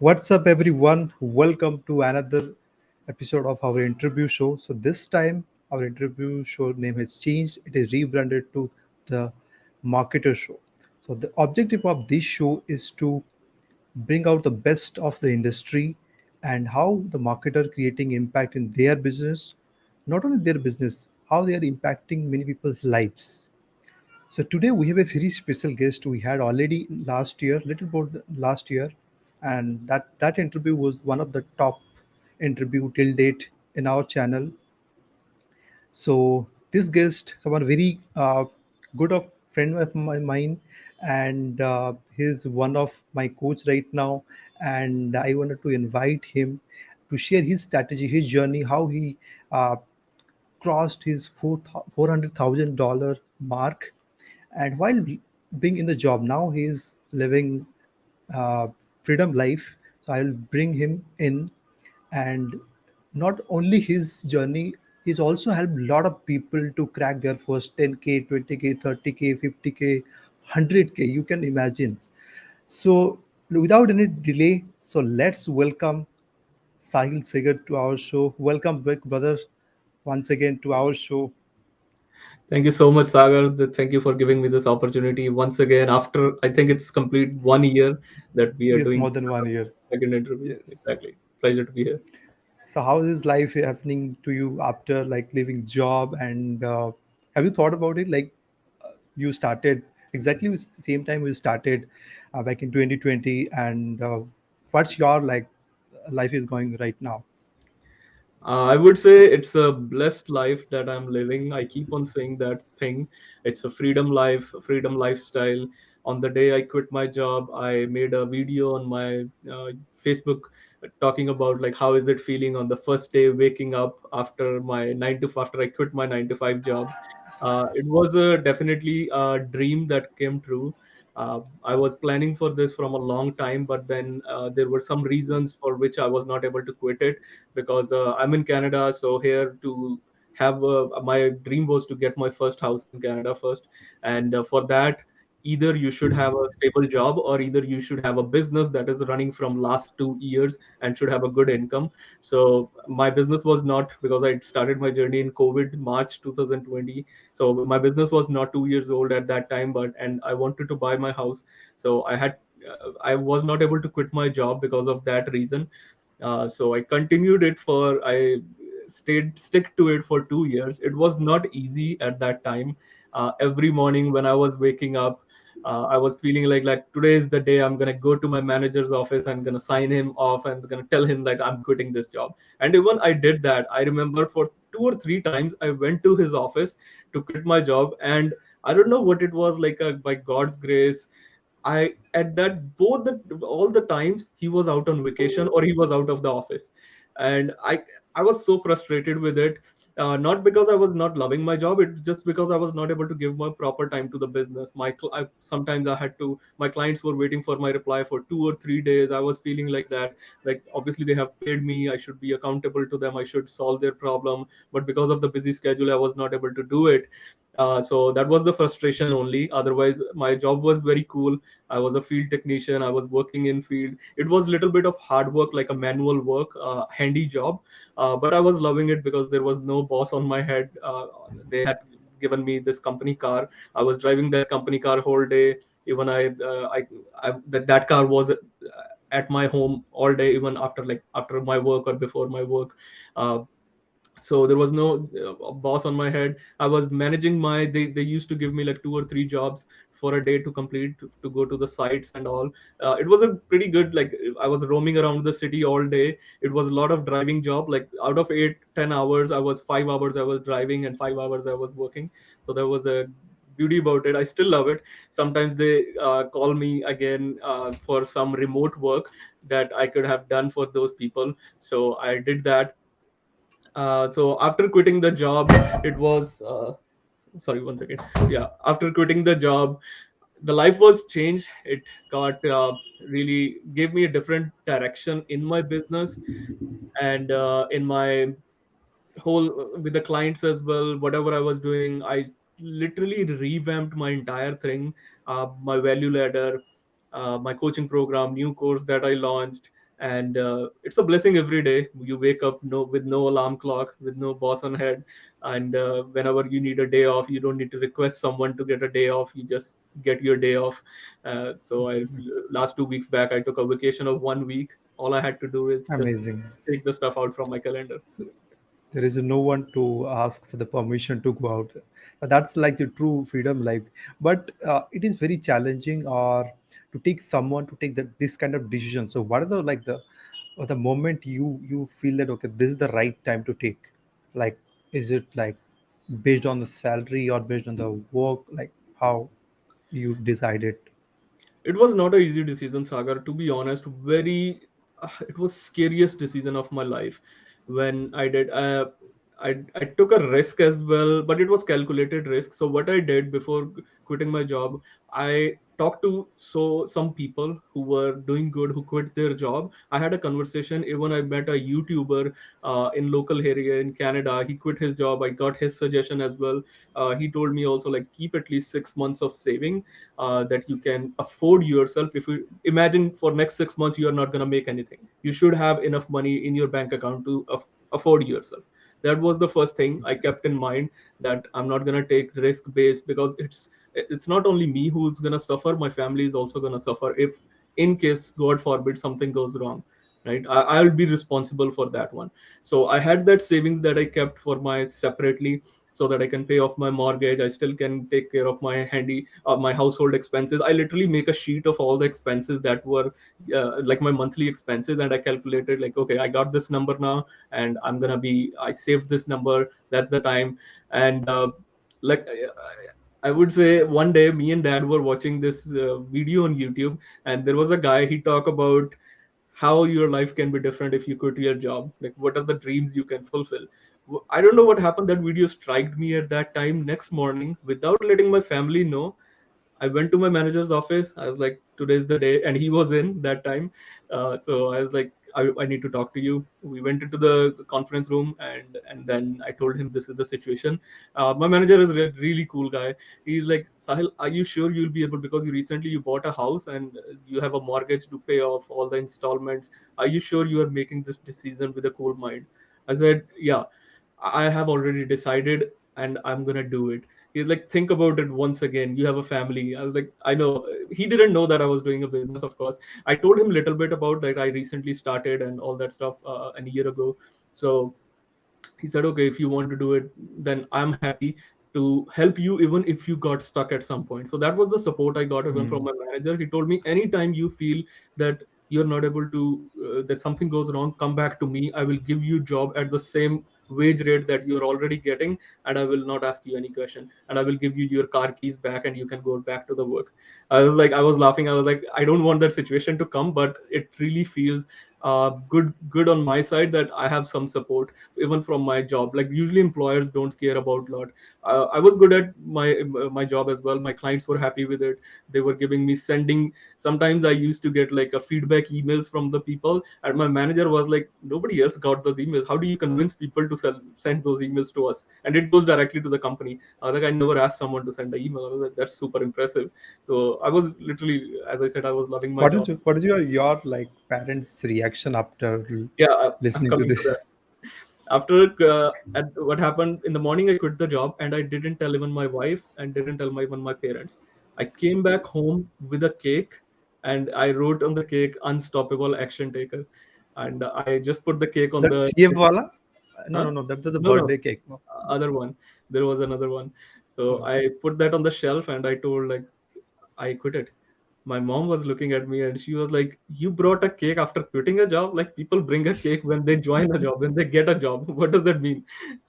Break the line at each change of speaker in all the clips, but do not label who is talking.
What's up, everyone? Welcome to another episode of our interview show. So, this time, our interview show name has changed. It is rebranded to the Marketer Show. So, the objective of this show is to bring out the best of the industry and how the marketer creating impact in their business, not only their business, how they are impacting many people's lives. So today we have a very special guest. We had already last year, little about last year, and that interview was one of the top interview till date in our channel. So this guest, someone very good of friend of mine, and he's one of my coach right now. And I wanted to invite him to share his strategy, his journey, how he uh, crossed his $400,000 mark, and while being in the job now he is living uh, freedom life. So I'll bring him in, and not only his journey, he's also helped a lot of people to crack their first 10k, 20k, 30k, 50k, 100k, you can imagine. So without any delay, so let's welcome Sahil Sehgal to our show. Welcome back, brother, once again to our show.
Thank you so much, Sagar. Thank you for giving me this opportunity once again. After I think it's complete 1 year that we are
Yes,
doing
more than 1 year.
second interview.
Yes.
Exactly. Pleasure to be here.
So how is life happening to you after like leaving job, and have you thought about it? Like you started exactly the same time we started back in 2020, and what's your like life is going right now?
I would say it's a blessed life that I'm living. I keep on saying that thing. It's a freedom life, a freedom lifestyle. On the day I quit my job, I made a video on my Facebook talking about like how is it feeling on the first day waking up after my after I quit my 9 to 5 job. It was a definitely a dream that came true. I was planning for this from a long time, but then there were some reasons for which I was not able to quit it because I'm in Canada. So here to have my dream was to get my first house in Canada first, and for that either you should have a stable job or either you should have a business that is running from last 2 years and should have a good income. So my business was not, because I started my journey in COVID March 2020. So my business was not 2 years old at that time, but and I wanted to buy my house. So I was not able to quit my job because of that reason. So I continued it for I stayed stick to it for 2 years. It was not easy at that time. Every morning when I was waking up, I was feeling like today is the day I'm gonna go to my manager's office. I'm gonna sign him off and gonna tell him that I'm quitting this job. And even I did that. I remember for 2 or 3 times I went to his office to quit my job, and I don't know what it was like. By God's grace, I at that both the all the times he was out on vacation or he was out of the office, and I was so frustrated with it. Not because I was not loving my job, it's just because I was not able to give my proper time to the business. Sometimes I had to. My clients were waiting for my reply for 2 or 3 days. I was feeling like that. Like obviously they have paid me, I should be accountable to them. I should solve their problem, but because of the busy schedule, I was not able to do it. So that was the frustration only. Otherwise, my job was very cool. I was a field technician. I was working in field. It was a little bit of hard work, like a manual work, handy job. But I was loving it because there was no boss on my head. They had given me this company car. I was driving that company car whole day. Even that car was at my home all day, even after my work or before my work. Uh, so there was no boss on my head. I was managing they used to give me like 2 or 3 jobs for a day to complete, to go to the sites and all. It was a pretty good, like I was roaming around the city all day. It was a lot of driving job. Like out of 8 10 hours, I was 5 hours I was driving and 5 hours I was working. So there was a beauty about it. I still love it. Sometimes they call me again for some remote work that I could have done for those people. So I did that. So after quitting the job, it was sorry, one second. Yeah, after quitting the job, the life was changed. It got really gave me a different direction in my business and in my whole with the clients as well. Whatever I was doing, I literally revamped my entire thing. My value ladder, my coaching program, new course that I launched. and it's a blessing every day. You wake up with no alarm clock, with no boss on head, and whenever you need a day off, you don't need to request someone to get a day off. You just get your day off. So I last 2 weeks back, I took a vacation of 1 week. All I had to do is just
Amazing.
take the stuff out from my calendar.
There is no one to ask for the permission to go out. That's like the true freedom life. But it is very challenging or to take someone to take this kind of decision. So what are the like the or the moment you feel that okay, this is the right time to take? Like, is it like based on the salary or based on the work? Like how you decided?
It was not a easy decision, Sagar. To be honest, very it was scariest decision of my life when I did. I took a risk as well, but it was calculated risk. So what I did before quitting my job, I talked to some people who were doing good who quit their job. I had a conversation. Even I met a YouTuber in local area in Canada. He quit his job. I got his suggestion as well. He told me also like keep at least 6 months of saving that you can afford yourself. If you imagine for next 6 months you are not going to make anything, you should have enough money in your bank account to afford yourself. That was the first thing I kept in mind, that I'm not going to take risk based, because it's not only me who's going to suffer, my family is also going to suffer if in case god forbid something goes wrong, right? I'll be responsible for that one. So I had that savings that I kept for my separately, so that I can pay off my mortgage. I still can take care of my household expenses. I literally make a sheet of all the expenses that were like my monthly expenses, and I calculated like, okay, I got this number now, and I saved this number. That's the time, and like. I would say one day me and dad were watching this video on YouTube, and there was a guy. He talked about how your life can be different if you quit your job. Like, what are the dreams you can fulfill? I don't know what happened. That video struck me at that time. Next morning, without letting my family know, I went to my manager's office. I was like, today's the day. And he was in that time. So I was like, I need to talk to you. We went into the conference room, and then I told him this is the situation. My manager is a really cool guy. He's like, Sahil, are you sure you'll be able, because you bought a house and you have a mortgage to pay off all the installments. Are you sure you are making this decision with a cool mind? I said, yeah, I have already decided and I'm gonna do it. He's like, think about it once again. You have a family. I was like, I know. He didn't know that I was doing a business, of course. I told him a little bit about that. I recently started and all that stuff a year ago. So he said, okay, if you want to do it, then I'm happy to help you even if you got stuck at some point. So that was the support I got even from
Mm,
my manager. He told me, anytime you feel that you're not able to that something goes wrong, come back to me. I will give you job at the same wage rate that you're already getting, and I will not ask you any question, and I will give you your car keys back and you can go back to the work. I was laughing. I was like, I don't want that situation to come, but it really feels good on my side that I have some support even from my job. Like, usually employers don't care about a lot. I was good at my job as well. My clients were happy with it. They were giving me sending. Sometimes I used to get like a feedback emails from the people, and my manager was like, nobody else got those emails. How do you convince people to send those emails to us? And it goes directly to the company. Like, I never asked someone to send an email. I was like, that's super impressive. So I was literally, as I said, I was loving my job.
what is your like parents' reaction after
Yeah, I'm
listening to
coming to
this?
that. After at what happened in the morning, I quit the job, and I didn't tell even my wife and didn't tell even my parents. I came back home with a cake, and I wrote on the cake, unstoppable action taker. And I just put the cake on
That
the,
CF wala? No,
huh?
no, no. That's the
No, no,
birthday cake. No.
other one. There was another one. So
Oh.
I put that on the shelf, and I told like, I quit it. My mom was looking at me and she was like, you brought a cake after quitting a job? Like, people bring a cake when they join a job, when they get a job. What does that mean?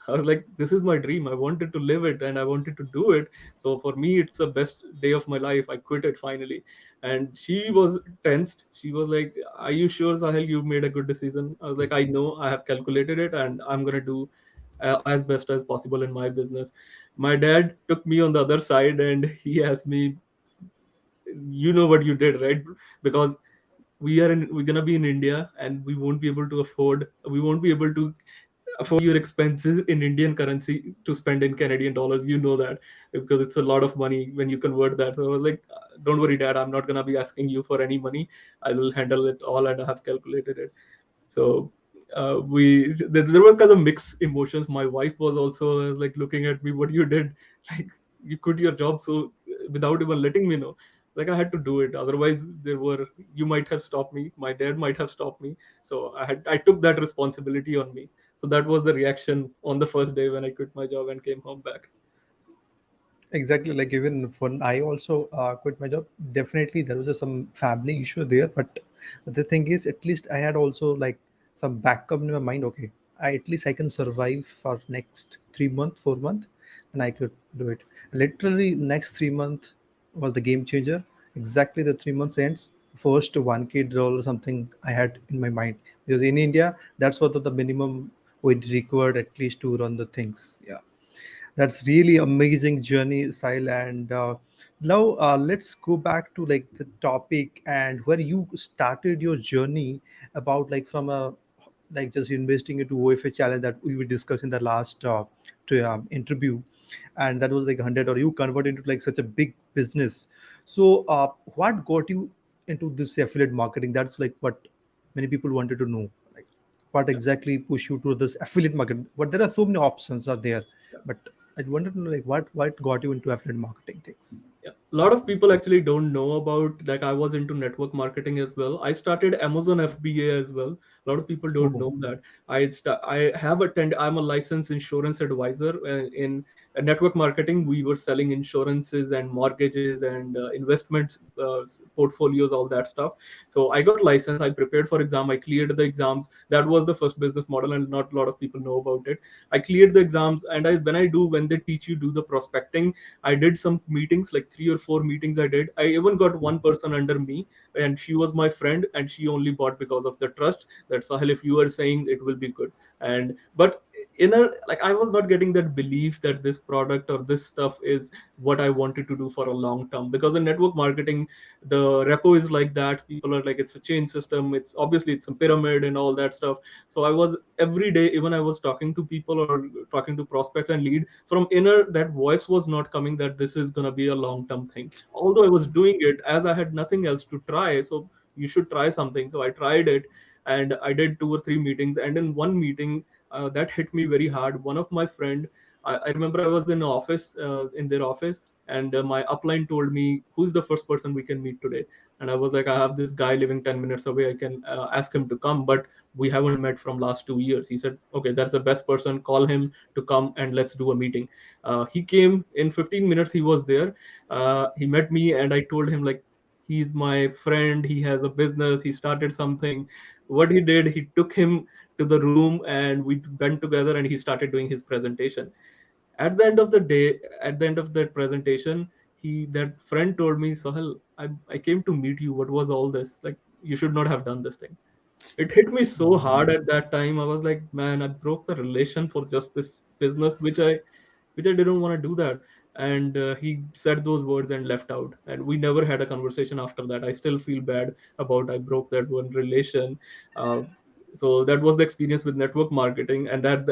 I was like, this is my dream. I wanted to live it and I wanted to do it. So for me, it's the best day of my life. I quit it finally. And she was tensed. She was like, are you sure, Sahil, you made a good decision? I was like, I know, I have calculated it and I'm going to do as best as possible in my business. My dad took me on the other side and he asked me, you know what you did, right? Because we're gonna be in India and we won't be able to afford your expenses in Indian currency to spend in Canadian dollars. You know that because it's a lot of money when you convert that. So I was like, don't worry, Dad, I'm not gonna be asking you for any money. I will handle it all, and I have calculated it. So there were kind of mixed emotions. My wife was also like looking at me, what you did, like you quit your job so without even letting me know. Like I had to do it, otherwise there were you might have stopped me, my dad might have stopped me. So I took that responsibility on me. So that was the reaction on the first day when I quit my job and came home back.
Exactly, like even when I also quit my job, definitely there was some family issue there. But the thing is, at least I had also like some backup in my mind. Okay, at least I can survive for next 3 month, 4 month, and I could do it. Literally, next 3 month was the game changer. Exactly, the 3 months ends. First 1K dollar something I had in my mind, because in India that's what the minimum we required at least to run the things. Yeah, that's really amazing journey, Sahil. And now let's go back to like the topic and where you started your journey about like from a like just investing into OFA challenge that we were discussing in the last interview, and that was like 100, or you converted into like such a big business. So what got you into this affiliate marketing? That's like what many people wanted to know. Like what
Yeah.
exactly push you to this affiliate market? But there are so many options are there,
Yeah.
but I wanted to know like what got you into affiliate marketing things.
Yeah. A lot of people actually don't know about, like, I was into network marketing as well. I started Amazon FBA as well. A lot of people don't
Oh,
know that. I'm a licensed insurance advisor in network marketing. We were selling insurances and mortgages and investments, portfolios, all that stuff. So I got licensed. I prepared for exam. I cleared the exams. That was the first business model, and not a lot of people know about it. I cleared the exams, and when they teach you do the prospecting, I did some meetings, like 3 or 4 meetings I did. I even got one person under me, and she was my friend, and she only bought because of the trust that, Sahil, if you are saying it will be good. And but in a like I was not getting that belief that this product or this stuff is what I wanted to do for a long term, because in network marketing the repo is like that. People are like, it's a chain system, it's obviously it's a pyramid and all that stuff. So I was every day, even I was talking to people or talking to prospect and lead, from inner, that voice was not coming that this is going to be a long term thing. Although I was doing it as I had nothing else to try, so you should try something. So I tried it, and I did 2 or 3 meetings, and in one meeting that hit me very hard. One of my friend, I remember I was in office, in their office, and my upline told me, who's the first person we can meet today? And I was like, I have this guy living 10 minutes away, I can ask him to come, but we haven't met from last 2 years. He said, okay, that's the best person, call him to come and let's do a meeting. He came in 15 minutes, he was there. He met me, and I told him, like, he's my friend, he has a business, he started something. What he did, he took him to the room, and we went together, and he started doing his presentation. At the end of the day, at the end of that presentation, that friend told me, Sahil, I came to meet you, what was all this, like, you should not have done this thing. It hit me so hard at that time. I was like, man, I broke the relation for just this business, which I didn't want to do that. And he said those words and left out. And we never had a conversation after that. I still feel bad about I broke that one relation. Uh, so that was the experience with network marketing. And at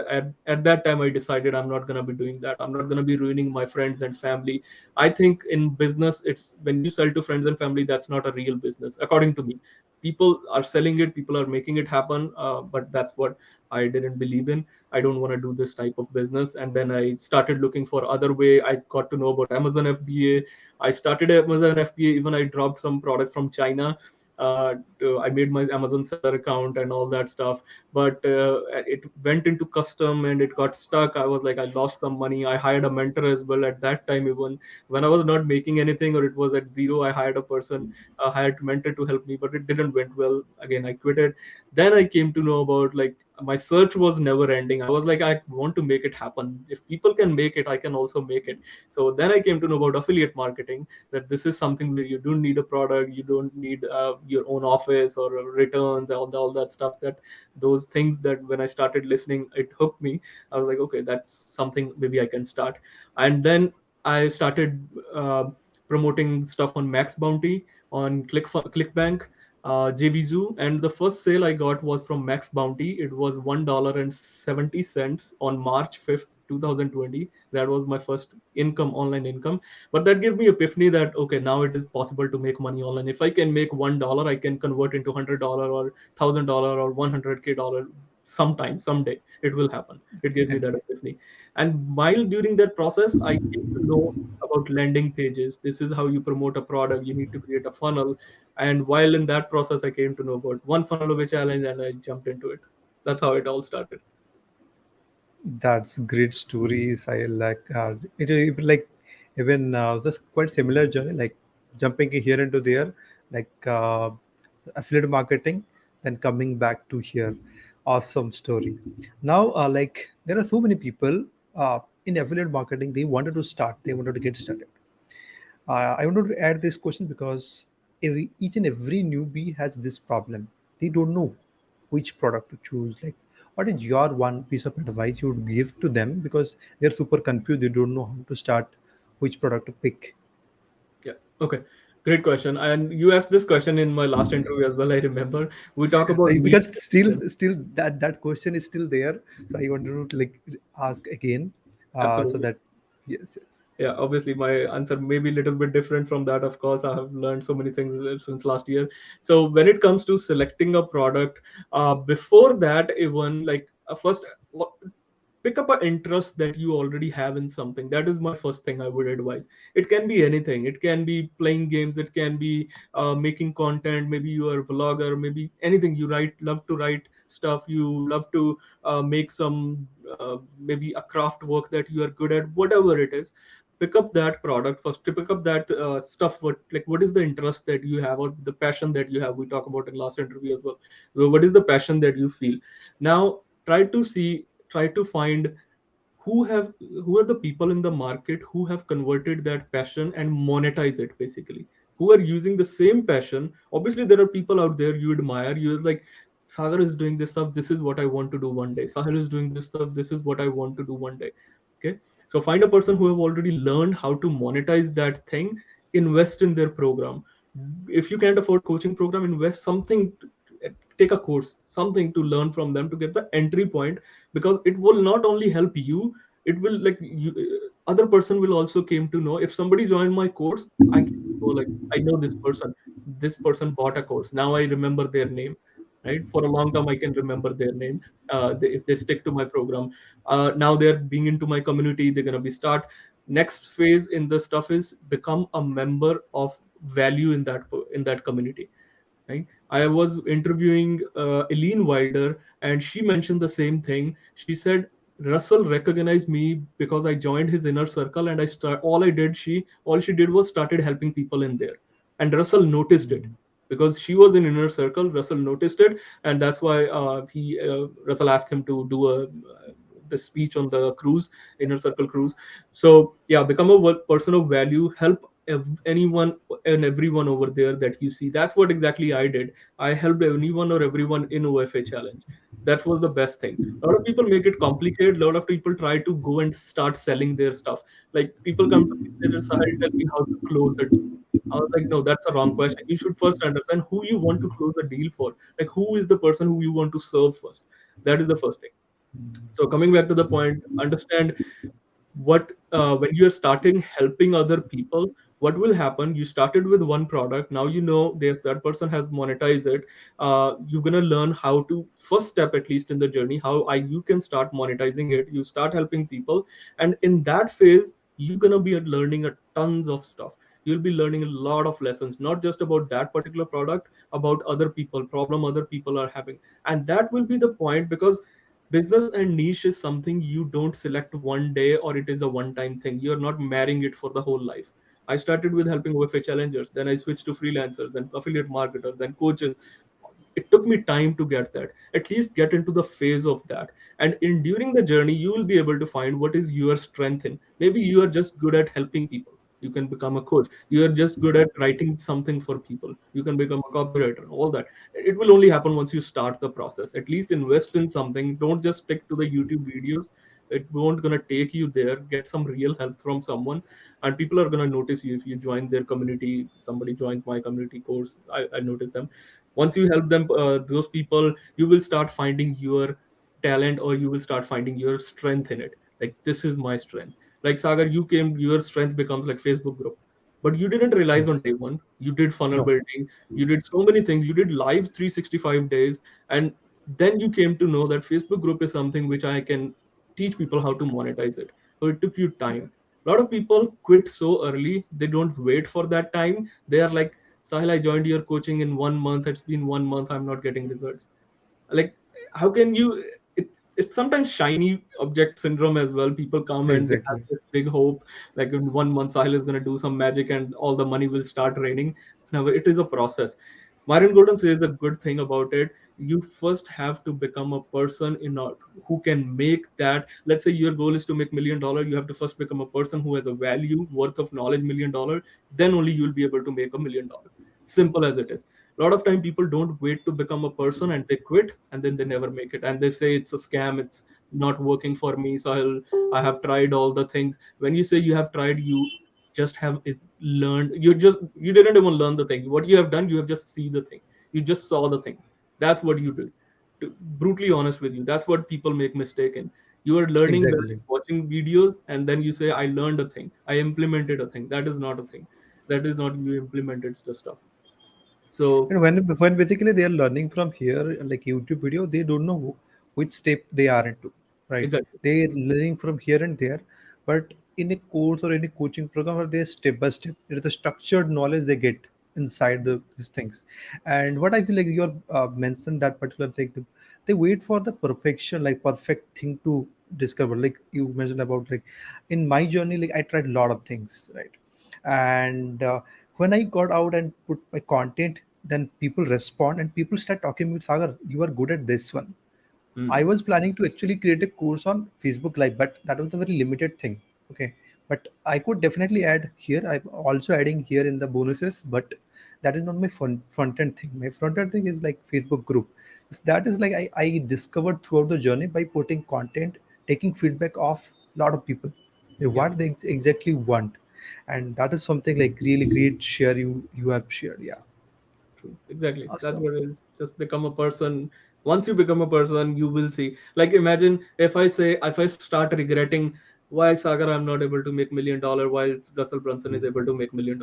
that time, I decided I'm not going to be doing that. I'm not going to be ruining my friends and family. I think in business, it's when you sell to friends and family, that's not a real business, according to me. People are selling it, people are making it happen, but that's what I didn't believe in. I don't want to do this type of business. And then I started looking for other way. I got to know about Amazon FBA. I started Amazon FBA, even I dropped some product from China. I made my Amazon seller account and all that stuff, but it went into custom and it got stuck. I was like, I lost some money. I hired a mentor as well at that time. Even when I was not making anything or it was at zero, I hired a person, hired a mentor to help me, but it didn't went well. Again, I quit it. Then I came to know about, like, my search was never ending. I was like, I want to make it happen. If people can make it, I can also make it. So then I came to know about affiliate marketing, that this is something where you don't need a product, you don't need your own office or returns, all that stuff. That those things, that when I started listening, it hooked me. I was like, okay, that's something maybe I can start. And then I started promoting stuff on Max Bounty, on Clickbank. JVZoo, and the first sale I got was from Max Bounty. It was $1.70 on March 5th, 2020. That was my first income, online income. But that gave me epiphany that okay, now it is possible to make money online. If I can make $1, I can convert into $100 or $1,000 or 100K dollar sometime, someday. It will happen. It gave me that
Definitely.
epiphany. And while during that process, I came to know about landing pages. This is how you promote a product. You need to create a funnel, and while in that process, I came to know about one funnel of a challenge and I jumped into it. That's how it all started.
That's great stories. I like like even just quite similar journey, like jumping here into there, like affiliate marketing, then coming back to here. Awesome story. Now, like there are so many people in affiliate marketing. They wanted to start. They wanted to get started. I wanted to add this question because each and every newbie has this problem. They don't know which product to choose. Like, what is your one piece of advice you would give to them because they're super confused. They don't know how to start, which product to pick.
Yeah. Okay. Great question. And you asked this question in my last interview as well. I remember we talk about
Because
niche.
still that question is still there. So I wanted to like ask again, so
Absolutely.
that yes, yes.
Yeah, obviously my answer may be a little bit different from that. Of course, I have learned so many things since last year. So when it comes to selecting a product, before that, even like first pick up an interest that you already have in something. That is my first thing I would advise. It can be anything. It can be playing games, it can be making content, maybe you are a vlogger, maybe anything. You write, love to write stuff, you love to make some maybe a craft work that you are good at, whatever it is. Pick up that product first, to pick up that stuff. What is the interest that you have, or the passion that you have? We talk about in last interview as well. So what is the passion that you feel? Now try to find who are the people in the market who have converted that passion and monetize it, basically, who are using the same passion. Obviously there are people out there you admire, you're like, Sagar is doing this stuff, this is what I want to do one day. Sahil is doing this stuff, this is what I want to do one day. Okay, so find a person who have already learned how to monetize that thing, invest in their program. If you can't afford coaching program, invest something, take a course, something to learn from them to get the entry point, because it will not only help you, it will like you, other person will also came to know. If somebody joined my course, I can go like, I know this person bought a course, now I remember their name, right? For a long time I can remember their name. If they stick to my program, now they're being into my community, they're going to be start. Next phase in the stuff is become a member of value in that community, right? I was interviewing Eileen Wilder, and she mentioned the same thing. She said Russell recognized me because I joined his inner circle, and all she did was started helping people in there, and Russell noticed it because she was in inner circle. Russell noticed it, and that's why he Russell asked him to do the speech on the cruise, inner circle cruise. So yeah, become a person of value, help anyone and everyone over there that you see. That's what exactly I did. I helped anyone or everyone in OFA challenge. That was the best thing. A lot of people make it complicated. A lot of people try to go and start selling their stuff. Like people come to me and say, Sahil, tell me how to close a deal. I was like, no, that's a wrong question. You should first understand who you want to close a deal for. Like, who is the person who you want to serve first? That is the first thing. So coming back to the point, understand what when you're starting helping other people, what will happen. You started with one product, now you know that person has monetized it. You're going to learn how to, first step at least in the journey, how you can start monetizing it. You start helping people, and in that phase you're going to be learning a tons of stuff. You'll be learning a lot of lessons, not just about that particular product, about other people, problem other people are having. And that will be the point, because business and niche is something you don't select one day, or it is a one time thing. You're not marrying it for the whole life. I started with helping OFA challengers, then I switched to freelancers, then affiliate marketers, then coaches. It took me time to get that, at least get into the phase of that. And in during the journey you will be able to find what is your strength in. Maybe you are just good at helping people, you can become a coach. You are just good at writing something for people, you can become a copywriter, all that. It will only happen once you start the process. At least invest in something, don't just stick to the YouTube videos. It won't gonna take you there. Get some real help from someone, and people are gonna notice you if you join their community. Somebody joins my community course, I notice them. Once you help them, those people, you will start finding your talent, or you will start finding your strength in it. Like, this is my strength. Like, Sagar, you came, your strength becomes like Facebook group, but you didn't realize
Yes.
on day one. You did funnel
No.
building, you did so many things, you did live 365 days, and then you came to know that Facebook group is something which I can teach people how to monetize it. So it took you time. A lot of people quit so early, they don't wait for that time. They are like, Sahil, I joined your coaching in 1 month. It's been 1 month. I'm not getting results. Like, how can you? It's sometimes shiny object syndrome as well. People come and they have
Exactly.
this big hope, like in 1 month, Sahil is going to do some magic and all the money will start raining. It's never. It is a process. Myron Golden says a good thing about it. You first have to become a person in a, who can make that. Let's say your goal is to make $1 million. You have to first become a person who has a value worth of knowledge $1 million. Then only you'll be able to make $1 million. Simple as it is. A lot of time people don't wait to become a person and they quit and then they never make it and they say it's a scam, it's not working for me, so I have tried all the things. When you say you have tried, you just have it learned. You didn't even learn the thing. What you have done, you have just see the thing. You just saw the thing. That's what you did. To brutally honest with you, that's what people make mistake in. You are learning by
Exactly.
watching videos and then you say I learned a thing, I implemented a thing. That is not a thing. That is not you implemented the stuff. So
And when basically they are learning from here, like YouTube video, they don't know which step they are into, right?
exactly.
They are learning from here and there, but in a course or any coaching program, or they step by step, it is the structured knowledge they get inside these things. And what I feel like you mentioned that particular thing, they wait for the perfection, like perfect thing to discover. Like you mentioned about like in my journey, like I tried a lot of things, right? And when I got out and put my content, then people respond and people start talking with Sagar, you are good at this one. I
mm,
was planning to actually create a course on Facebook Live, but that was a very limited thing. Okay. But I could definitely add here. I'm also adding here in the bonuses, but that is not my front end thing. My front end thing is like Facebook group. So that is like I discovered throughout the journey by putting content, taking feedback of a lot of people,
yeah,
what they exactly want. And that is something like really great share you have shared. Yeah.
true. Exactly. That's
Awesome.
what it is. Just become a person. Once you become a person, you will see. Like, imagine if I say, if I start regretting why Sagar I'm not able to make $1 million while Russell Brunson is able to make $1 million.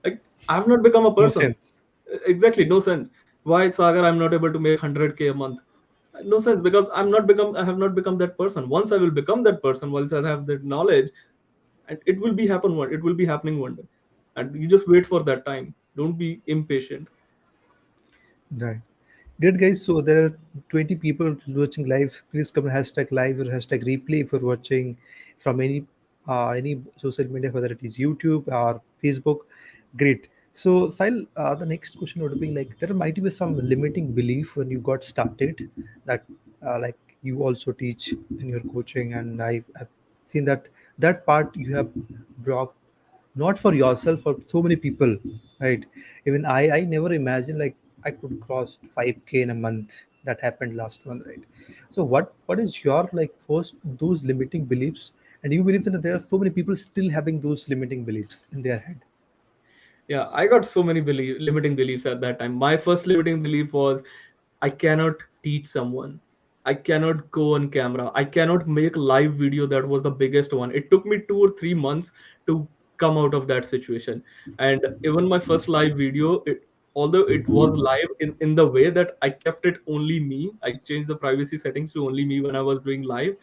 Like, I've not become a
No
person.
sense.
Exactly, no sense. Why Sagar I'm not able to make 100K a month? No sense, because I have not become that person. Once I will become that person, once I have that knowledge, and it will be happening one day. And you just wait for that time. Don't be impatient.
Right. Great guys. So there are 20 people watching live. Please come hashtag live or hashtag replay if you're watching from any social media, whether it is YouTube or Facebook. Great. So Sahil, the next question would be like there might be some limiting belief when you got started that like you also teach in your coaching, and I've seen that that part you have brought not for yourself, for so many people, right? Even I never imagined like I could cross 5K in a month. That happened last month, right? So what is your like first those limiting beliefs, and you believe that there are so many people still having those limiting beliefs in their head?
Yeah, I got so many limiting beliefs at that time. My first limiting belief was I cannot teach someone. I cannot go on camera. I cannot make live video. That was the biggest one. It took me 2 or 3 months to come out of that situation. And even my first live video, although it was live in the way that I kept it only me, I changed the privacy settings to only me when I was doing live,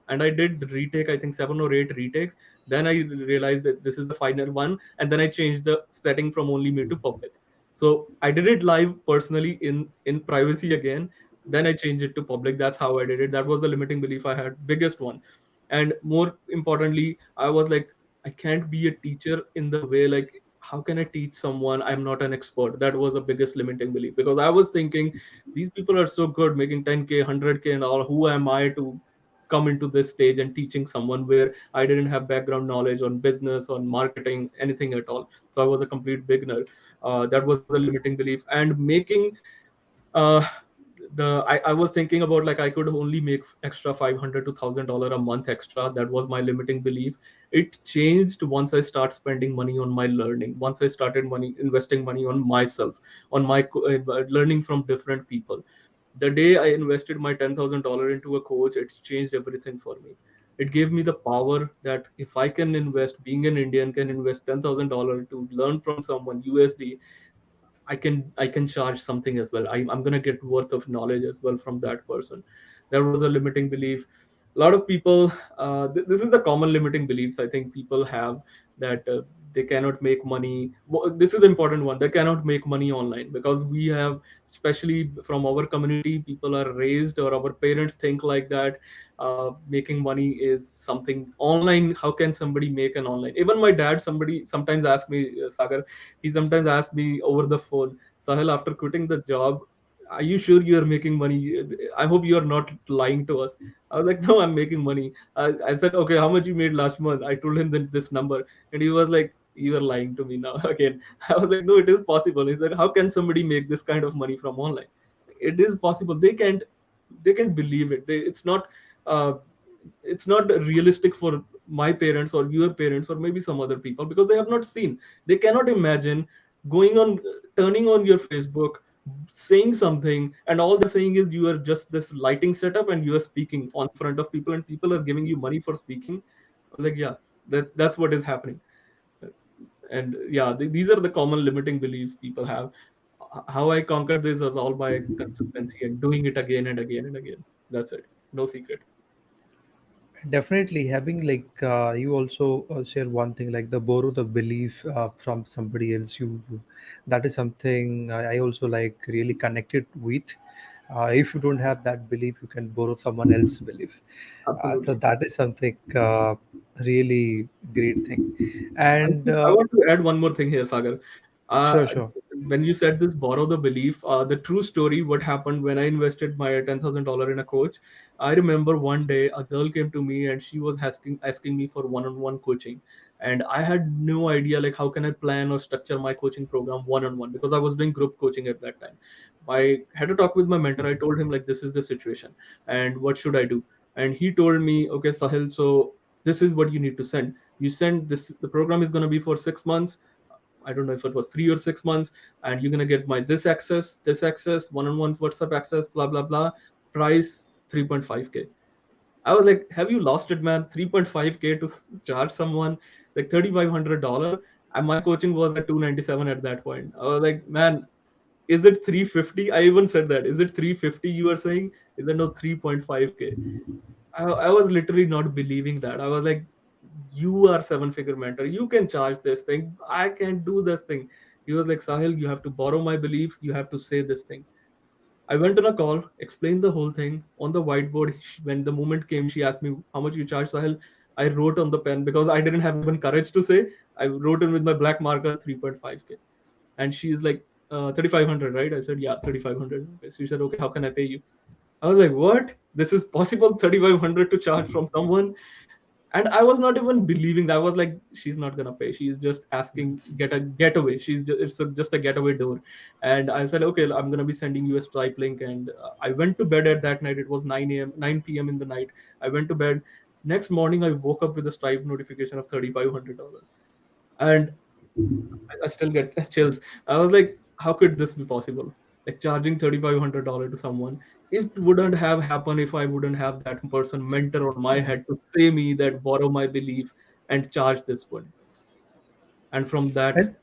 and I did retake, I think 7 or 8 retakes. Then I realized that this is the final one, and then I changed the setting from only me to public. So I did it live personally in privacy again. Then I changed it to public. That's how I did it. That was the limiting belief I had, biggest one. And more importantly, I was like, I can't be a teacher in the way like, how can I teach someone? I'm not an expert. That was the biggest limiting belief, because I was thinking these people are so good making 10K, 100K, and all. Who am I to come into this stage and teaching someone where I didn't have background knowledge on business, on marketing, anything at all. So I was a complete beginner. That was a limiting belief. And making uh, I was thinking about like I could only make extra 500 to $1,000 a month extra. That was my limiting belief. It changed once I start spending money on my learning. Once I started money investing money on myself, on my learning from different people. The day I invested my $10,000 into a coach, it's changed everything for me. It gave me the power that if I can invest, being an Indian, can invest $10,000 to learn from someone USD, I can charge something as well. I'm gonna get worth of knowledge as well from that person. There was a limiting belief. A lot of people, this is the common limiting beliefs I think people have, that they cannot make money. This is the important one. They cannot make money online because we have, especially from our community, people are raised or our parents think like that. Making money is something online. How can somebody make an online? Even my dad, somebody sometimes asks me, Sagar, he sometimes asks me over the phone, Sahil, after quitting the job, are you sure you are making money? I hope you are not lying to us. I was like, no, I'm making money. I said, okay, how much you made last month? I told him that this number, and he was like, you are lying to me now again. I was like, no, it is possible. He said, how can somebody make this kind of money from online? It is possible. They can't believe it. It's not. Uh, it's not realistic for my parents or your parents or maybe some other people because they have not seen. They cannot imagine going on, turning on your Facebook, saying something, and all they're saying is you are just this lighting setup and you are speaking on front of people and people are giving you money for speaking. Like, yeah, that's what is happening. And yeah, these are the common limiting beliefs people have. How I conquered this is all by consistency and doing it again and again and again. That's it. No secret.
Definitely having like you also share one thing like the borrow the belief from somebody else. That is something I also like really connected with. If you don't have that belief, you can borrow someone else's belief. So
Absolutely.
that is something really great thing.
I
And
I want to add one more thing here, Sagar.
sure,
Uh,
sure.
when you said this, borrow the belief, the true story, what happened when I invested my $10,000 in a coach, I remember one day a girl came to me and she was asking me for one-on-one coaching, and I had no idea like how can I plan or structure my coaching program one-on-one because I was doing group coaching at that time. I had a talk with my mentor. I told him like this is the situation and what should I do, and he told me, okay, Sahil, so this is what you need to send. You send this, the program is going to be for 6 months. I don't know if it was 3 or 6 months, and you're going to get my this access, one-on-one WhatsApp access, blah blah blah. Price 3.5K. I was like, have you lost it, man? 3.5K to charge someone like $3,500, and my coaching was at 297 at that point. I was like, man, is it 350? I even said that. Is it 350 you are saying? Is it no 3.5K? I was literally not believing that. I was like, you are seven-figure mentor. You can charge this thing. I can't do this thing. He was like, Sahil, you have to borrow my belief. You have to say this thing. I went on a call, explained the whole thing on the whiteboard. When the moment came, she asked me, how much you charge, Sahil? I wrote on the pen because I didn't have even courage to say. I wrote in with my black marker 3.5K. And she's like, 3,500, right? I said, yeah, 3,500. Okay. She said, okay, how can I pay you? I was like, what? This is possible? 3,500 to charge from someone? And I was not even believing that. I was like, she's not gonna pay. She's just asking get a getaway. Just a getaway door. And I said, okay, I'm gonna be sending you a Stripe link. And I went to bed at that night. It was 9 a.m., 9 p.m. in the night. I went to bed. Next morning, I woke up with a Stripe notification of $3,500, and I still get chills. I was like, how could this be possible? Like charging $3,500 to someone. It wouldn't have happened if I wouldn't have that person mentor on my head to say me that borrow my belief and charge this one. And from that,
and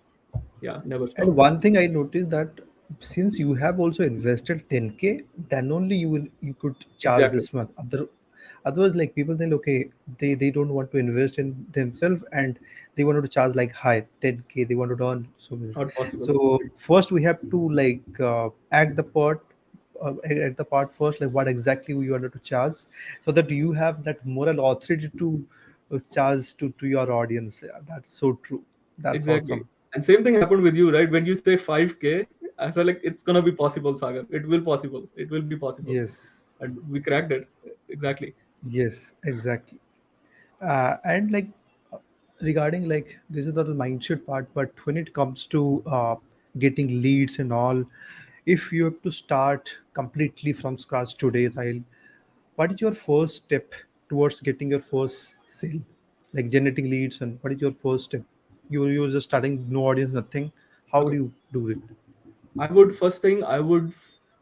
yeah, never
And
stopped.
one thing I noticed that since you have also invested 10K, then only you could charge
Exactly.
this month. Otherwise, like people think, okay, they don't want to invest in themselves and they wanted to charge like high 10K. They want to earn so much.
Not possible.
So first we have to like act the part. At the part first, like what exactly we wanted to charge, so that you have that moral authority to charge to your audience. Yeah, that's so true. That's
Exactly.
awesome.
And same thing happened with you, right? When you say 5K, I felt like it's gonna be possible, Sagar. It will possible. It will be possible.
Yes.
And we cracked it. Exactly.
Yes, exactly. And like regarding like this is the mindset part, but when it comes to getting leads and all, If you have to start completely from scratch today, Sahil, what is your first step towards getting your first sale, like generating leads, and what is your first step? You're just starting, no audience, nothing. How
Okay.
do you do it?
I would first thing I would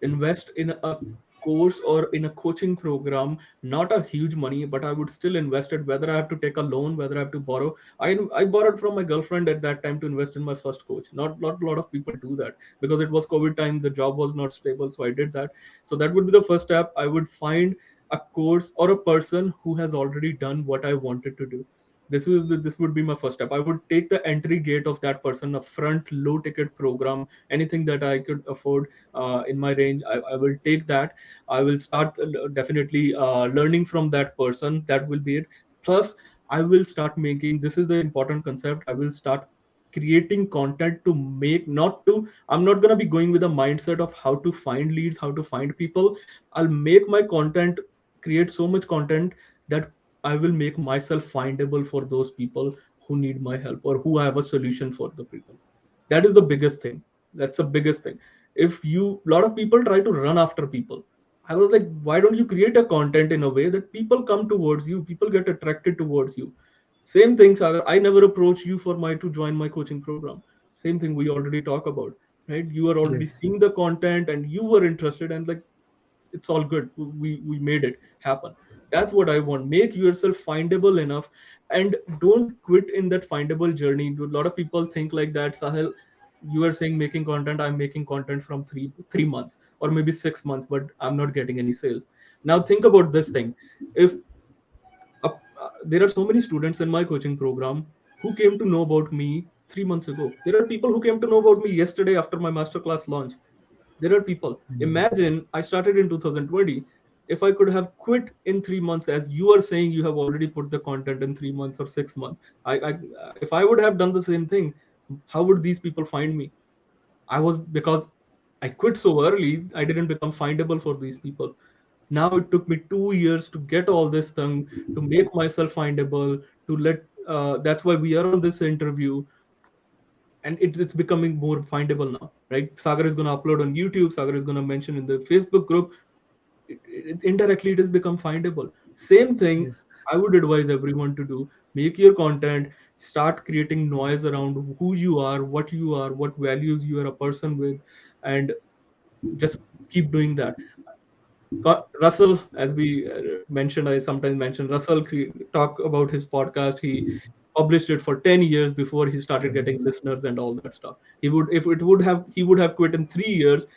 invest in a course or in a coaching program, not a huge money, but I would still invest it. Whether I have to take a loan, whether I have to borrow. I borrowed from my girlfriend at that time to invest in my first coach. Not a lot of people do that because it was COVID time. The job was not stable, so I did that. So that would be the first step. I would find a course or a person who has already done what I wanted to do. This would be my first step. I would take the entry gate of that person, a front low ticket program, anything that I could afford in my range. I will take that. I will start definitely learning from that person. That will be it. Plus, I will start making. This is the important concept. I will start creating content to make, not to, I'm not going to be going with a mindset of how to find leads, how to find people. I'll make my content, create so much content that I will make myself findable for those people who need my help or who have a solution for the people. That is the biggest thing. That's the biggest thing. If you, a lot of people try to run after people. I was like, why don't you create a content in a way that people come towards you, people get attracted towards you. Same thing, Sagar. I never approach you for my to join my coaching program. Same thing we already talk about, right? You are already
Yes.
seeing the content and you were interested, and like, it's all good. We made it happen. That's what I want. Make yourself findable enough, and don't quit in that findable journey. A lot of people think like that, Sahil. You are saying making content. I'm making content from three months or maybe 6 months, but I'm not getting any sales. Now think about this thing. If there are so many students in my coaching program who came to know about me 3 months ago. There are people who came to know about me yesterday after my masterclass launch. There are people. Imagine I started in 2020. If I could have quit in 3 months, as you are saying, you have already put the content in 3 months or 6 months. If I would have done the same thing, how would these people find me? I was, because I quit so early, I didn't become findable for these people. Now it took me 2 years to get all this thing, to make myself findable, to let. That's why we are on this interview, and it's becoming more findable now, right? Sagar is going to upload on YouTube. Sagar is going to mention in the Facebook group. Indirectly, it has become findable. Same thing.
Yes.
I would advise everyone to do. Make your content. Start creating noise around who you are, what values you are a person with, and just keep doing that. Russell, as we mentioned, I sometimes mention Russell talk about his podcast. He published it for 10 years before he started getting listeners and all that stuff. He would, if it would have, he would have quit in 3 years.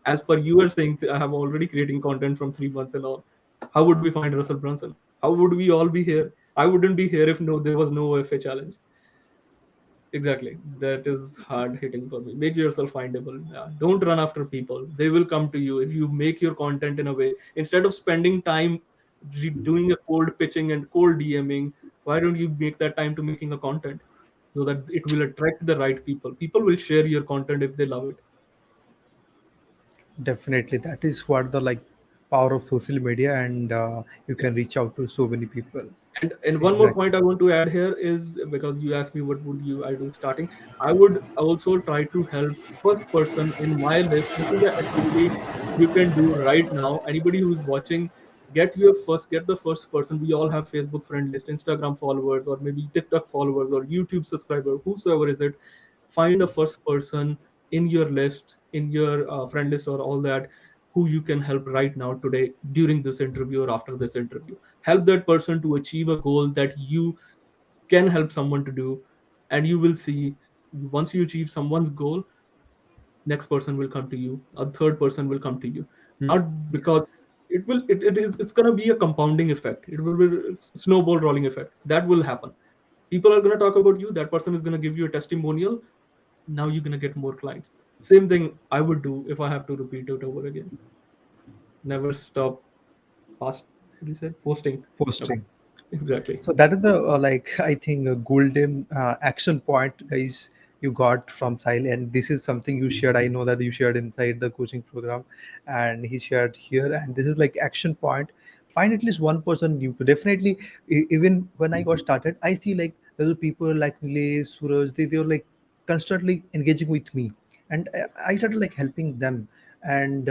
As per you were saying, I have already creating content from 3 months and all. How would we find Russell Brunson? How would we all be here? I wouldn't be here if no, there was no OFA challenge. Exactly. That is hard hitting for me. Make yourself findable. Yeah. Don't run after people. They will come to you if you make your content in a way. Instead of spending time doing a cold pitching and cold DMing, why don't you make that time to making a content so that it will attract the right people? People will share your content if they love it.
Definitely, that is what the like power of social media, and you can reach out to so many people.
And one more
Exactly.
point I want to add here is, because you asked me what would you I do starting, I would also try to help first person in my list. This is an activity you can do right now. Anybody who's watching, get the first person. We all have Facebook friend list, Instagram followers, or maybe TikTok followers, or YouTube subscriber, whosoever is it. Find a first person in your list, in your friend list, or all that, who you can help right now today during this interview or after this interview. Help that person to achieve a goal that you can help someone to do, and you will see, once you achieve someone's goal, next person will come to you, a third person will come to you. Not because
Yes.
it's going to be a compounding effect. It will be a snowball rolling effect that will happen. People are going to talk about you, that person is going to give you a testimonial. Now you're going to get more clients. Same thing I would do if I have to repeat it over again. Never stop past, what you said, posting. Yep.
Posting.
Exactly.
So that is the like I think a golden action point, guys, you got from Sahil, and this is something you shared. I know that you shared inside the coaching program, and he shared here, and this is like action point. Find at least one person new to definitely. Even when I got started, I see like there were people like Nilesh, Suraj. They were like constantly engaging with me, and I started like helping them. And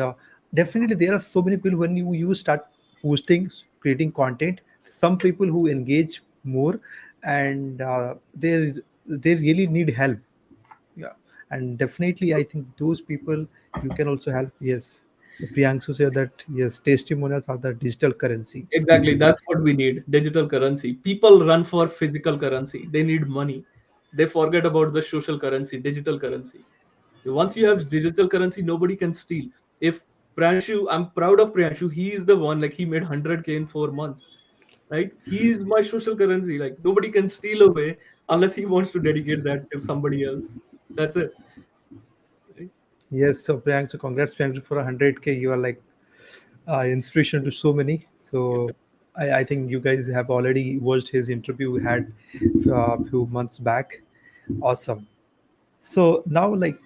definitely there are so many people when you start posting, creating content, some people who engage more, and they really need help. Yeah, and definitely I think those people you can also help. Yes, Priyansu said that yes, testimonials are the digital currencies.
Exactly, that's what we need. Digital currency. People run for physical currency. They need money. They forget about the social currency, digital currency. Once you have digital currency, nobody can steal. If Pranshu, I'm proud of Pranshu. He is the one, like he made 100K in 4 months, right? He is my social currency. Like nobody can steal away unless he wants to dedicate that to somebody else. That's it. Right?
Yes, so Priyansu, congrats Priyansu for 100K. You are like inspiration to so many. So I think you guys have already watched his interview we had a few months back. Awesome. So now, like,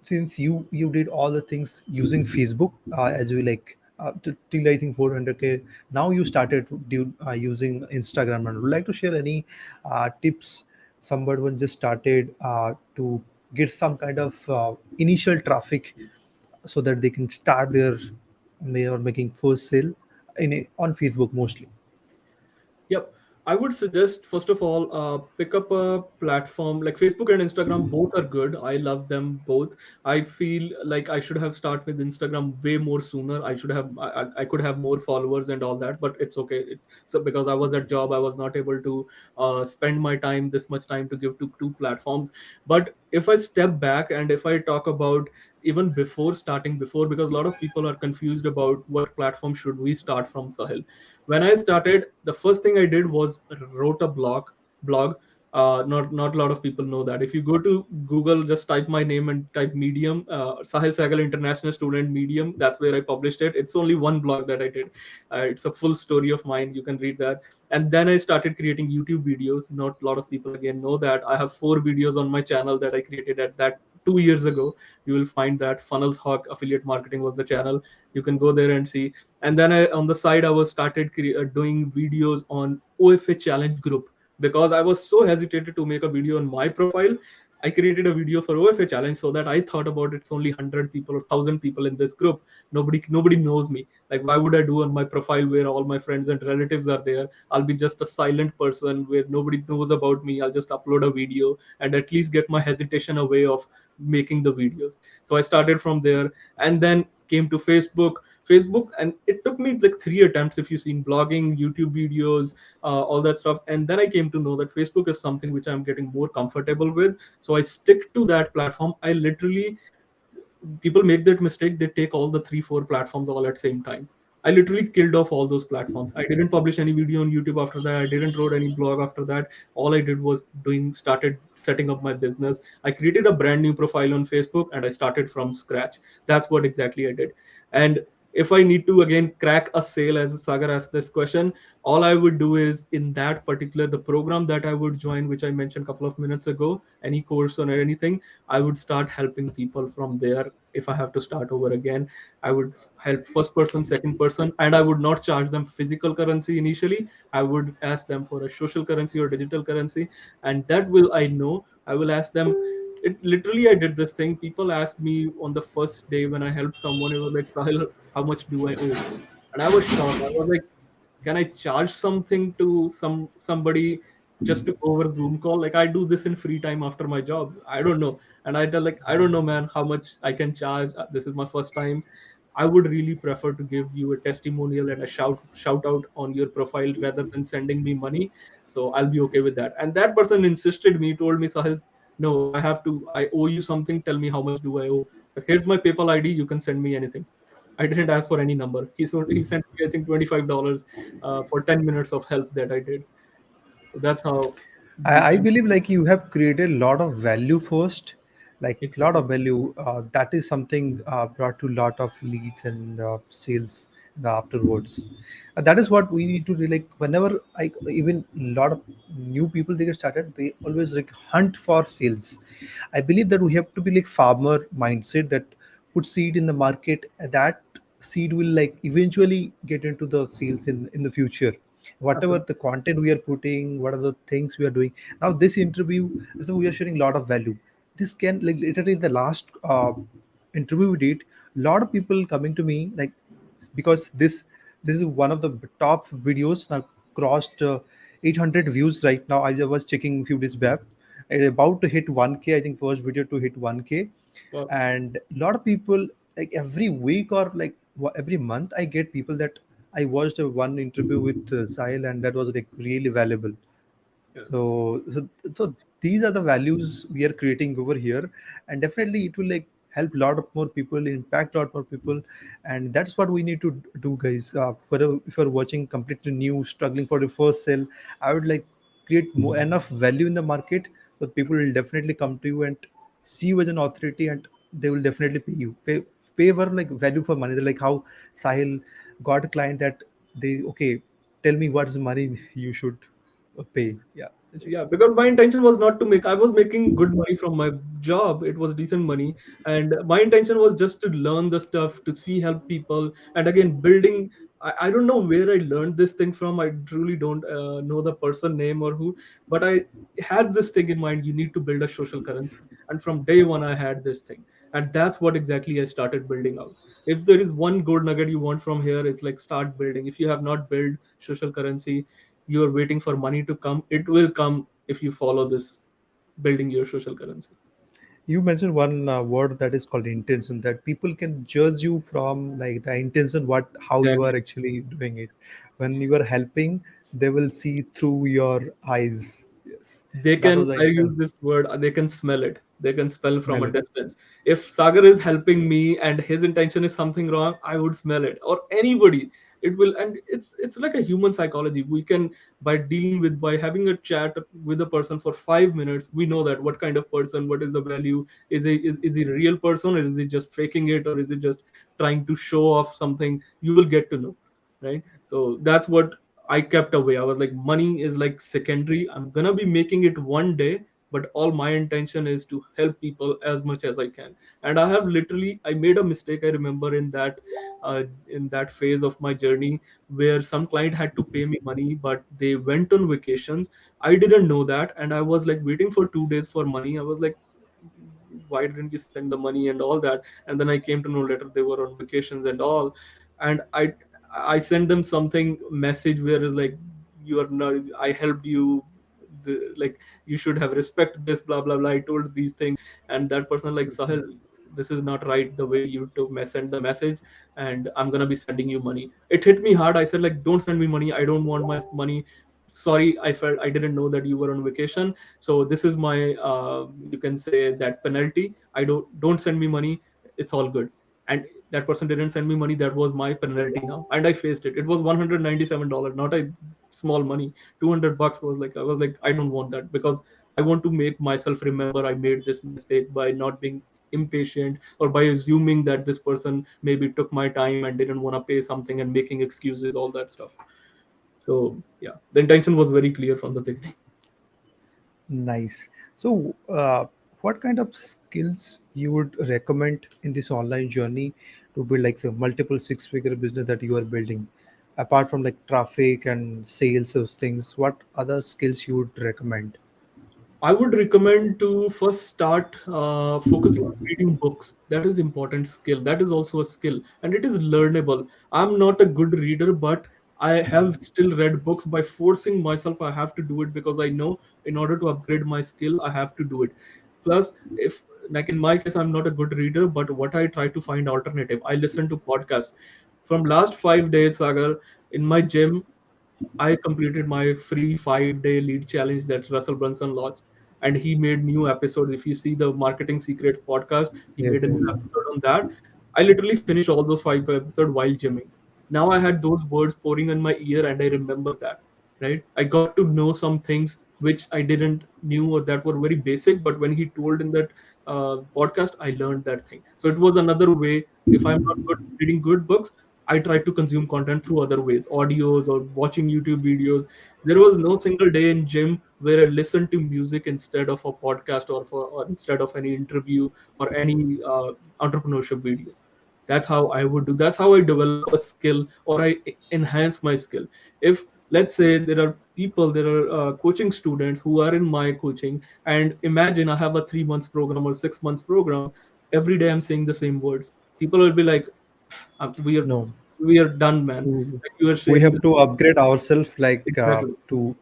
since you did all the things using Facebook, as we like till I think 400K. Now you started using Instagram, and would like to share any tips somebody when just started to get some kind of initial traffic so that they can start their or making first sale on Facebook mostly.
Yep. I would suggest, first of all, pick up a platform like Facebook and Instagram. Both are good. I love them both. I feel like I should have started with Instagram way more sooner. I could have more followers and all that, but it's okay. It's so because I was at job, I was not able to spend my time, this much time to give to two platforms. But if I step back and if I talk about even before starting, before, because a lot of people are confused about what platform should we start from, Sahil. When I started, the first thing I did was wrote a blog. Not a lot of people know that. If you go to Google, just type my name and type Medium, Sahil Sehgal International Student Medium. That's where I published it. It's only one blog that I did. It's a full story of mine. You can read that. And then I started creating YouTube videos. Not a lot of people again know that I have 4 videos on my channel that I created at that 2 years ago. You will find that Funnels Hawk Affiliate Marketing was the channel. You can go there and see. And then on the side I was started doing videos on OFA challenge group, because I was so hesitated to make a video on my profile. I created a video for OFA challenge, so that I thought about it's only 100 people or 1,000 people in this group. Nobody knows me. Like, why would I do on my profile where all my friends and relatives are there? I'll be just a silent person where nobody knows about me. I'll just upload a video and at least get my hesitation away of making the videos. So I started from there, and then came to Facebook, and it took me like 3 attempts, if you've seen blogging, YouTube videos, all that stuff. And then I came to know that Facebook is something which I'm getting more comfortable with, so I stick to that platform. I literally, people make that mistake, they take all the 3 4 platforms all at same times. I literally killed off all those platforms. I didn't publish any video on YouTube after that. I didn't wrote any blog after that. All I did was started setting up my business. I created a brand new profile on Facebook and I started from scratch. That's what exactly I did. And if I need to again crack a sale, as Sagar asked this question, all I would do is, in that particular, the program that I would join, which I mentioned a couple of minutes ago, any course or anything, I would start helping people from there. If I have to start over again, I would help first person, second person, and I would not charge them physical currency initially. I would ask them for a social currency or digital currency, and that will, I know, I will ask them. It literally, I did this thing. People asked me on the first day when I helped someone, it was like, Sahil, how much do I owe? And I was shocked. I was like, can I charge something to somebody just to go over Zoom call? Like, I do this in free time after my job. I don't know. And I tell, like, I don't know, man, how much I can charge. This is my first time. I would really prefer to give you a testimonial and a shout out on your profile rather than sending me money. So I'll be okay with that. And that person insisted me, told me, Sahil, no, I owe you something. Tell me how much do I owe? Like, here's my PayPal ID. You can send me anything. I didn't ask for any number. He sent me, I think, $25 for 10 minutes of help that I did. So that's how.
I believe like you have created a lot of value first, like a lot
Exactly.
of value. That is something brought to a lot of leads and sales afterwards. That is what we need to do. Like whenever I even a lot of new people they get started, they always like hunt for sales. I believe that we have to be like farmer mindset that put seed in the market. That seed will like eventually get into the sales in the future, whatever
Absolutely.
the content we are putting, what are the things we are doing. Now this interview, so we are sharing a lot of value. This can like literally the last interview we did, lot of people coming to me like, because this is one of the top videos now, crossed 800 views right now. I was checking a few days back, and about to hit 1K, I think first video to hit 1K.
Well,
And a lot of people, like every week or like every month, I get people that I watched one interview with Sahil, and that was like really valuable.
yeah,
So these are the values we are creating over here, and definitely it will like help a lot of more people, impact a lot more people, and that's what we need to do, guys. If you're watching completely new, struggling for the first sale, I would like create more enough value in the market that people will definitely come to you and see you as an authority, and they will definitely pay for like value for money. They're like how Sahil got a client that they okay, tell me what's the money you should pay. Yeah.
yeah, because my intention was not to make, I was making good money from my job, it was decent money, and my intention was just to learn the stuff, to see, help people, and again building. I don't know where I learned this thing from. I truly don't know the person name or who, but I had this thing in mind, you need to build a social currency. And from day one I had this thing, and that's what exactly I started building out. If there is one gold nugget you want from here, it's like start building. If you have not built social currency, you're waiting for money to come, it will come if you follow this building your social currency.
You mentioned one word that is called intention, that people can judge you from like the intention, what how you are
Exactly.
actually doing it. When you are helping, they will see through your eyes. Yes,
They
that was
can, I
like
use this word, they can smell it, they can smell from
smell
a
it.
distance. If Sagar is helping me and his intention is something wrong, I would smell it, or anybody. It will, and it's like a human psychology. We can, by dealing with, by having a chat with a person for 5 minutes, we know that what kind of person, what is the value, is he a real person, or is he just faking it, or is he just trying to show off something. You will get to know, right? So that's what I kept away. I was like, money is like secondary. I'm gonna be making it one day, but all my intention is to help people as much as I can. And I have literally, I made a mistake. I remember in that phase of my journey where some client had to pay me money, but they went on vacations. I didn't know that, and I was like waiting for 2 days for money. I was like, why didn't you send the money and all that? And then I came to know later they were on vacations and all. And I sent them something message where it's like, you are not, I helped you, like you should have respect this, blah blah blah. I told these things, and that person like,
Yes,
Sahil,
yes.
this is not right the way you to send the message, and I'm gonna be sending you money. It hit me hard. I said like, don't send me money. I don't want my money. Sorry, I felt I didn't know that you were on vacation. So this is my, you can say that penalty. I don't send me money. It's all good. And that person didn't send me money. That was my penalty now, and I faced it. It was $197, not a small money. $200 was like, I was like, I don't want that, because I want to make myself remember I made this mistake by not being impatient, or by assuming that this person maybe took my time and didn't want to pay something and making excuses, all that stuff. So yeah, the intention was very clear from the beginning.
Nice. So, what kind of skills you would recommend in this online journey to build like the multiple six-figure business that you are building? Apart from like traffic and sales, those things, what other skills you would recommend?
I would recommend to first start focusing on reading books. That is important skill. That is also a skill, and it is learnable. I'm not a good reader, but I have still read books. By forcing myself, I have to do it, because I know in order to upgrade my skill, I have to do it. Plus, if like in my case, I'm not a good reader, but what I try to find alternative. I listen to podcasts. From last 5 days, Sagar, in my gym, I completed my free 5 day lead challenge that Russell Brunson launched, and he made new episodes. If you see the Marketing Secrets podcast, he made
Yes,
a new
yes.
episode on that. I literally finished all those 5 episodes while gymming. Now I had those words pouring in my ear, and I remember that. Right, I got to know some things which I didn't knew, or that were very basic. But when he told in that podcast, I learned that thing. So it was another way. If I'm not good reading good books, I tried to consume content through other ways, audios or watching YouTube videos. There was no single day in gym where I listened to music instead of a podcast, or instead of any interview or any entrepreneurship video. That's how I would do. That's how I develop a skill, or I enhance my skill. If, let's say, there are coaching students who are in my coaching, and imagine I have a 3 months program or 6 months program. Every day I'm saying the same words. People will be like, we are
No.
done, man.
To-
Like, you are
we
sharing
have
this.
to upgrade ourselves, like
Exactly.
to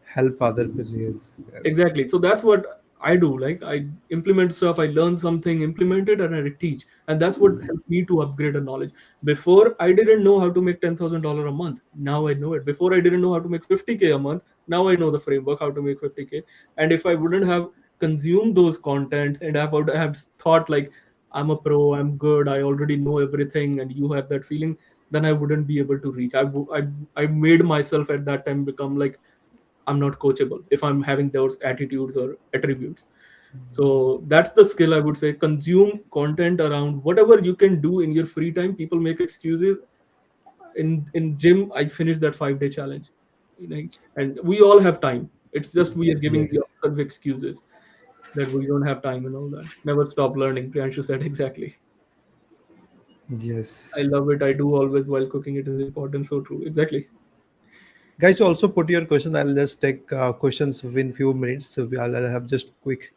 help other people. Yes, yes.
Exactly. So that's what I do. Like, I implement stuff, I learn something, implement it, and I teach. And that's what helped me to upgrade a knowledge. Before, I didn't know how to make $10,000 a month. Now I know it. Before, I didn't know how to make 50K a month. Now I know the framework how to make 50K. And if I wouldn't have consumed those contents, and I would have thought like, I'm a pro, I'm good, I already know everything, and you have that feeling, then I wouldn't be able to reach. I made myself at that time become like, I'm not coachable if I'm having those attitudes or attributes. So that's the skill, I would say. Consume content around whatever you can do in your free time. People make excuses. In gym, I finished that 5 day challenge. You know, and we all have time. It's just we are giving the
Yes,
ourselves excuses that we don't have time and all that. Never stop learning. Priyanshu said exactly. I
yes.
love it. I do always while cooking. It is important. So true. Exactly.
Guys, also put your question. I'll just take questions within few minutes. So I'll have just quick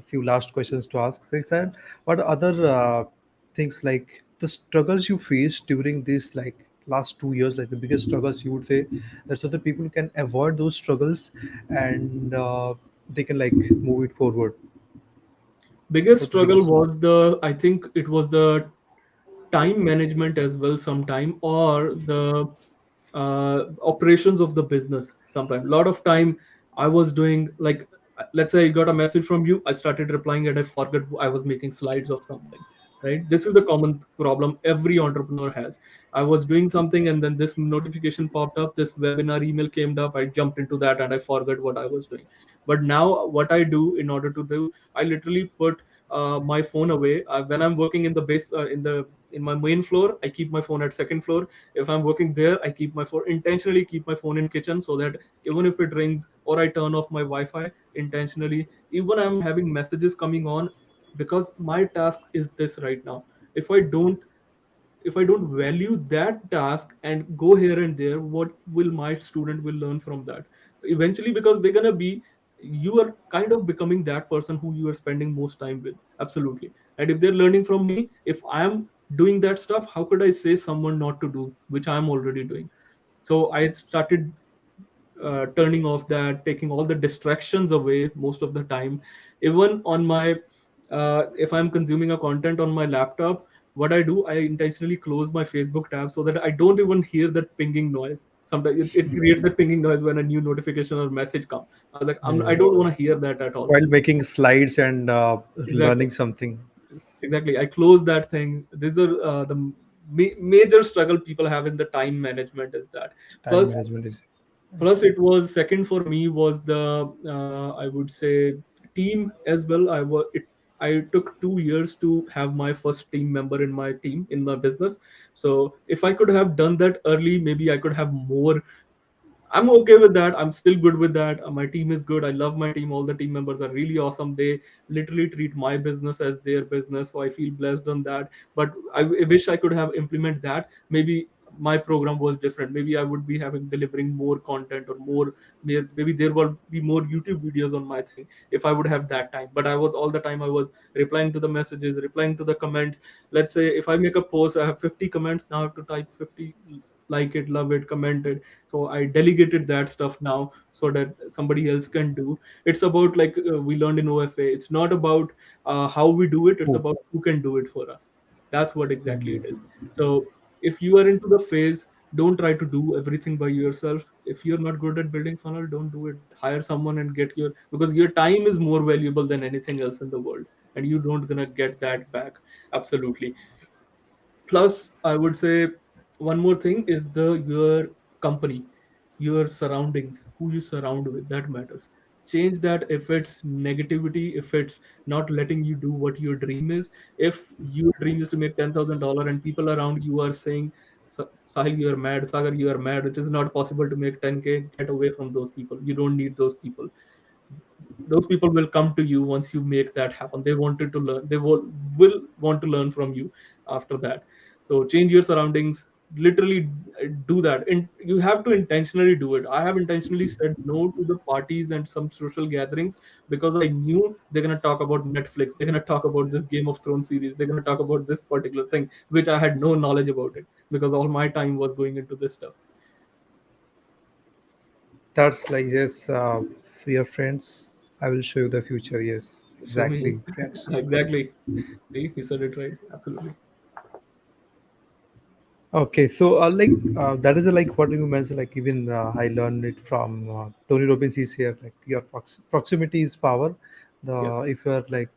few last questions to ask. So, sir, what other things like the struggles you faced during this like last 2 years, like the biggest struggles you would say, that so that people can avoid those struggles and they can like move it forward.
Biggest
What the
struggle
biggest?
was the, I think it was the time management as well sometime, or the operations of the business sometime. A lot of time I was doing like, let's say I got a message from you, I started replying and I forgot I was making slides of something. Right, this is the common problem every entrepreneur has. I was doing something and then this notification popped up, this webinar email came up, I jumped into that and I forgot what I was doing. But now what I do in order to do, I literally put my phone away when I'm working in the base in my main floor. I keep my phone at second floor. If I'm working there, I keep my phone, intentionally keep my phone in kitchen, so that even if it rings or I turn off my Wi-Fi intentionally, even I'm having messages coming on, because my task is this right now. If I don't, if I don't value that task and go here and there, what will my student will learn from that eventually? Because they're gonna be, you are kind of becoming that person who you are spending most time with. Absolutely. And if they're learning from me, if I'm doing that stuff, how could I say someone not to do which I'm already doing? So I started turning off that, taking all the distractions away most of the time. Even on my, if I'm consuming a content on my laptop, what I do, I intentionally close my Facebook tab so that I don't even hear that pinging noise. Sometimes it creates that pinging noise when a new notification or message comes. I was like, I
Yes.
don't want to hear that at all.
While making slides and
Exactly.
learning something. Yes.
Exactly. I close that thing. These are the major struggle people have in the time management is that.
Time
Plus,
management is.
it was second for me was the, I would say, team as well. I took 2 years to have my first team member in my team in my business. So if I could have done that early, maybe I could have more. I'm okay with that. I'm still good with that. My team is good. I love my team. All the team members are really awesome. They literally treat my business as their business. So I feel blessed on that. But I wish I could have implement that. Maybe my program was different. Maybe I would be having delivering more content or maybe there will be more YouTube videos on my thing if I would have that time. But I was all the time I was replying to the messages, replying to the comments. Let's say if I make a post, I have 50 comments. Now I have to type 50, like it, love it, comment it. So I delegated that stuff now so that somebody else can do. It's about like, we learned in OFA, it's not about how we do it, it's
Oh.
about who can do it for us. That's what exactly it is. So if you are into the phase, don't try to do everything by yourself. If you're not good at building funnel, don't do it. Hire someone and get your, because your time is more valuable than anything else in the world, and you don't gonna get that back. Absolutely. Plus, I would say one more thing is the your company, your surroundings, who you surround with, that matters. Change that. If it's negativity, if it's not letting you do what your dream is, if your dream is to make $10,000 and people around you are saying, Sahil, you are mad, Sagar, you are mad, it is not possible to make 10K, get away from those people. You don't need those people. Those people will come to you once you make that happen. They wanted to learn, they will want to learn from you after that. So change your surroundings, literally do that, and you have to intentionally do it. I have intentionally said no to the parties and some social gatherings because I knew they're going to talk about Netflix, they're going to talk about this Game of Thrones series, they're going to talk about this particular thing which I had no knowledge about it, because all my time was going into this stuff.
That's like, yes, for your friends, I will show you the future. Yes,
Show me.
exactly, friends.
Exactly. See, he said it right. Absolutely.
Okay, so that is like what you mentioned. Like even I learned it from Tony Robbins. Is here like your proximity is power.
Yeah.
The if you are like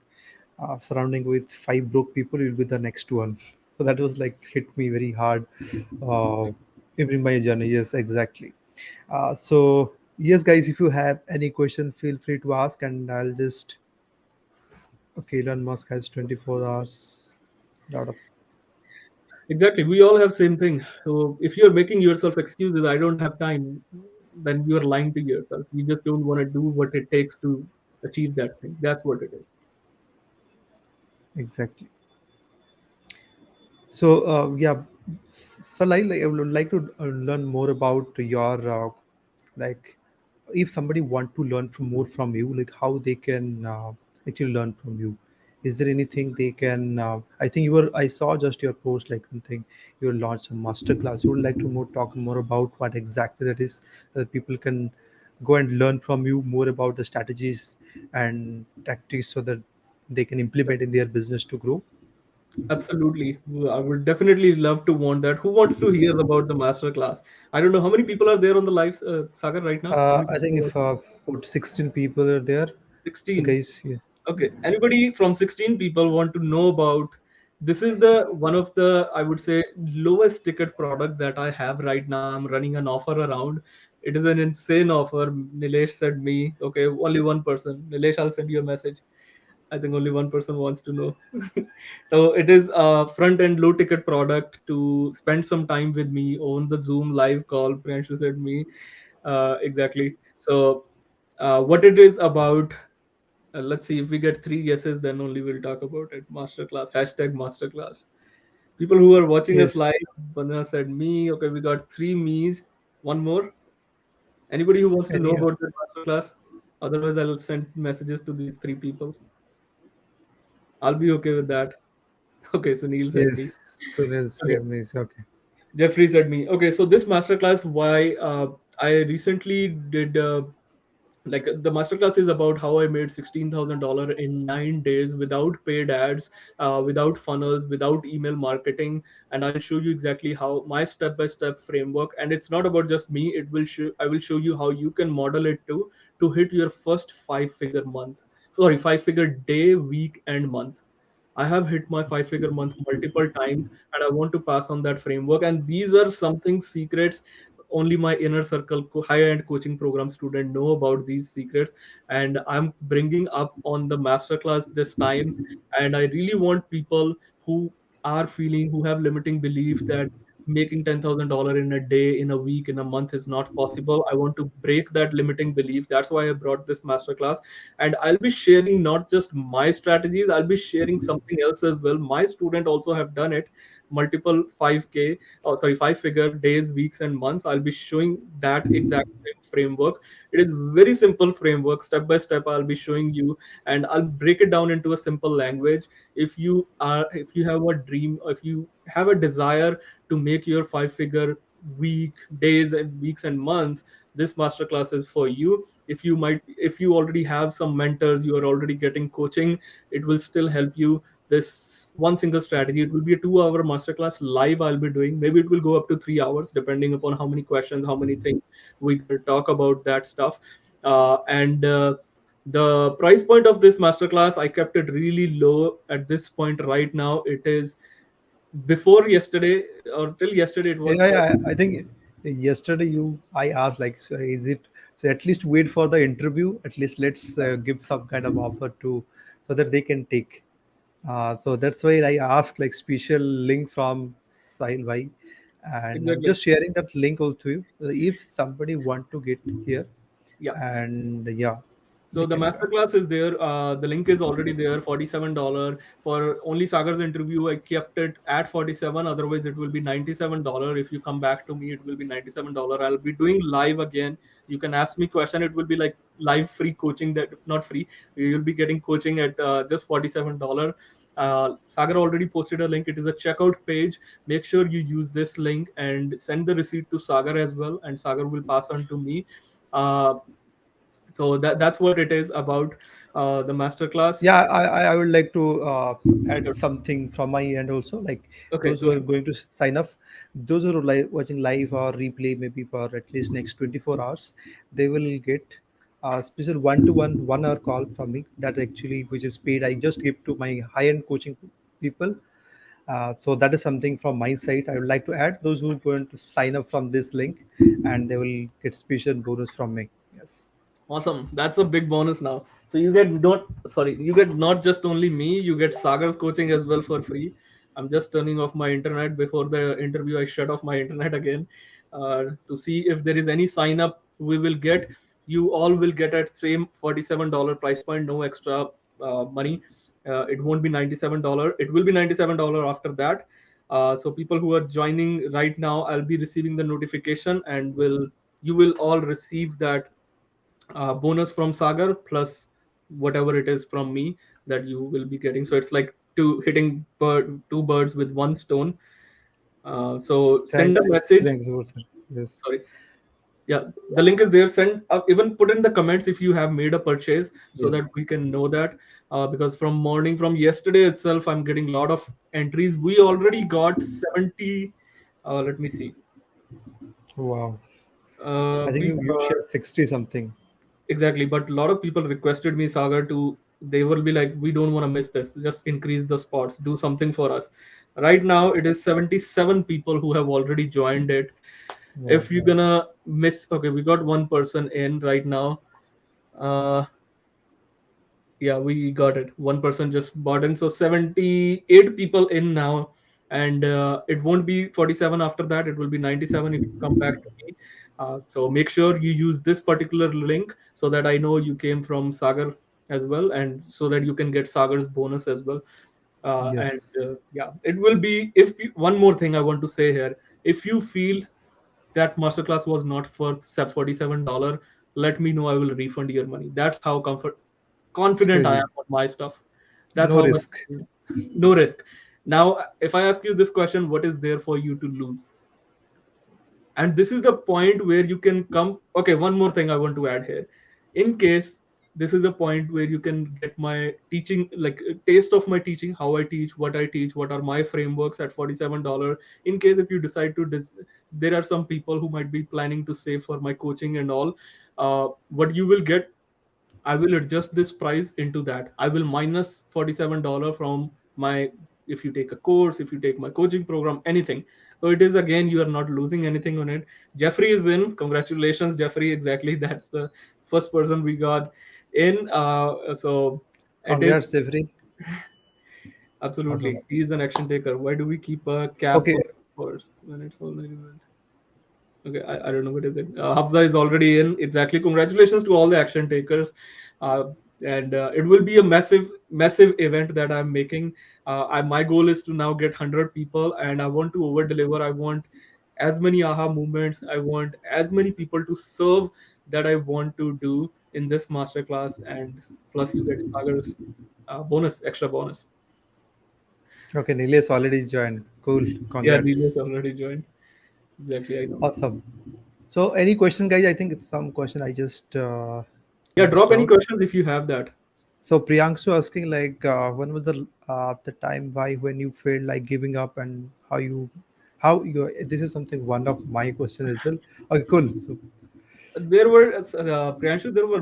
surrounding with five broke people, you'll be the next one. So that was like hit me very hard uh, in my journey. Yes, exactly. So yes, guys, if you have any question, feel free to ask, and I'll just. Okay, Elon Musk has 24 hours. Lot of
Exactly. We all have same thing. So if you're making yourself excuses, I don't have time, then you're lying to yourself. You just don't want to do what it takes to achieve that thing. That's what it is.
exactly. So yeah, so like I would like to learn more about your like if somebody want to learn from more from you, like how they can actually learn from you. Is there anything they can? I think you were. I saw just your post like something you will launch a master class. You would like to more talk more about what exactly that is, that people can go and learn from you more about the strategies and tactics so that they can implement in their business to grow.
Absolutely. I would definitely love to want that. Who wants to hear about the master class? I don't know how many people are there on the live, Sagar, right now. How many
I
people
think
are
if
watching?
16 people are there, so
16.
guys, yeah,
Okay, anybody from 16 people want to know about, this is the one of the, I would say, lowest ticket product that I have right now. I'm running an offer around. It is an insane offer. Nilesh said me, okay, only one person. Nilesh, I'll send you a message. I think only one person wants to know. So it is a front end low ticket product to spend some time with me on the Zoom live call. Priyanshu said me. Exactly. So what it is about, let's see, if we get three yeses, then only we'll talk about it. Masterclass, hashtag masterclass. People who are watching us
yes,
live, Bandana said me. Okay, we got three me's. One more. Anybody who wants to know
any,
about the masterclass? Otherwise, I'll send messages to these three people. I'll be okay with that. Okay, so Neil said me.
yes, soon as
Okay,
okay,
Jeffrey said me. Okay, so this masterclass, why I recently did. Like the masterclass is about how I made $16,000 in 9 days without paid ads, without funnels, without email marketing, and I'll show you exactly how my step-by-step framework. And it's not about just me. It will show. I will show you how you can model it too to hit your first five-figure month. Sorry, five-figure day, week, and month. I have hit my five-figure month multiple times, and I want to pass on that framework. And these are something secrets only my inner circle, high-end coaching program student know about these secrets. And I'm bringing up on the masterclass this time. And I really want people who are feeling, who have limiting belief that making $10,000 in a day, in a week, in a month is not possible. I want to break that limiting belief. That's why I brought this masterclass, and I'll be sharing not just my strategies, I'll be sharing something else as well. My student also have done it, multiple 5k, oh sorry, five figure days, weeks, and months. I'll be showing that exact same framework. It is very simple framework, step by step I'll be showing you, and I'll break it down into a simple language. If you have a dream, or if you have a desire to make your five figure week, days and weeks and months, this masterclass is for you. If you already have some mentors, you are already getting coaching, it will still help you. This one single strategy, it will be a 2 hour masterclass live. I'll be doing, maybe it will go up to 3 hours depending upon how many questions, how many things we can talk about that stuff. And The price point of this masterclass, I kept it really low at this point. Right now it is, before yesterday or till yesterday it was
yeah, I think yesterday I asked like, so is it so? At least wait for the interview. At least let's give some kind of offer to so that they can take. So that's why I asked like special link from Sahil Bhai, and I'm
exactly.
just sharing that link also to you. If somebody want to get here,
Yeah.
and yeah.
So
they
the
can join.
masterclass is there. The link is already there. $47 for only Sagar's interview. I kept it at 47. Otherwise, it will be $97. If you come back to me, it will be $97. I'll be doing live again. You can ask me question. It will be like live free coaching. That not free. You'll be getting coaching at just $47. Sagar already posted a link. It is a checkout page. Make sure you use this link and send the receipt to Sagar as well, and Sagar will pass on to me. Uh, so that's what it is about the masterclass.
Yeah, I would like to add
Sure.
something from my end also. Like
Okay,
those
go
who are
ahead.
going to sign up, those who are watching live or replay, maybe for at least next 24 hours, they will get a special one-to-one 1 hour call from me. That actually, which is paid. I just give to my high-end coaching people. So that is something from my side. I would like to add those who are going to sign up from this link, and they will get special bonus from me. Yes.
Awesome. That's a big bonus now. So you get not sorry, you get not just only me, you get Sagar's coaching as well for free. I'm just turning off my internet before the interview. I shut off my internet again to see if there is any sign up we will get. You all will get at same $47 price point, no extra money. It won't be $97. It will be $97 after that. So people who are joining right now, I'll be receiving the notification, and will you will all receive that bonus from Sagar plus whatever it is from me that you will be getting. So it's like two birds with one stone. So send a message.
Thanks, Wilson. Yes.
Sorry, yeah, the link is there. Send even put in the comments if you have made a purchase so
Yes.
that we can know that. Because from yesterday itself, I'm getting a lot of entries. We already got 70. Let me see.
Wow. I think
We
you
got
shared 60 something.
exactly, but a lot of people requested me, Sagar, to they will be like, we don't want to miss this. Just increase the spots, do something for us. Right now, it is 77 people who have already joined it.
Wow.
If you're gonna miss, okay, we got one person in right now. Uh, yeah, we got it. One person just bought in, so 78 people in now, and it won't be 47 after that. It will be 97 if you come back to me. So make sure you use this particular link so that I know you came from Sagar as well, and so that you can get Sagar's bonus as well. And
Yes.
yeah, it will be. If you, one more thing I want to say here, if you feel that masterclass was not for $47, let me know. I will refund your money. That's how confident I
Crazy.
am on my stuff. That's
No
how much.
risk.
No risk. Now, if I ask you this question, what is there for you to lose? And this is the point where you can come. Okay, one more thing I want to add here. In case this is the point where you can get my teaching, like a taste of my teaching, how I teach, what are my frameworks at $47. In case if you decide to, there are some people who might be planning to save for my coaching and all. What you will get, I will adjust this price into that. I will minus $47 from my, if you take a course, if you take my coaching program, anything. So it is again, you are not losing anything on it. Jeffrey is in. Congratulations, Jeffrey. Exactly. That's the first person we got in. So it is
Congrats, Jeffrey. Awesome.
absolutely. He is an action taker. Why do we keep a cap
Okay.
for course when it's already event? Okay, I don't know what is it. Hafza is already in. Exactly. Congratulations to all the action takers. And it will be a massive event that I'm making. My goal is to now get 100 people, and I want to over deliver. I want as many aha movements. I want as many people to serve that I want to do in this masterclass. And plus, you get Sagar's bonus, extra bonus.
Okay, Nilesh already joined. Cool.
Yeah, Neela's
Congrats.
already joined. Exactly, I know.
Awesome. So, any question, guys? I think it's some question I just
Yeah,
missed
drop any
out.
questions if you have that.
So, Priyangshu asking like, when was the time why when you felt like giving up and how you? This is something one of my question as well. Okay, cool. So,
There were Priyanshu, there were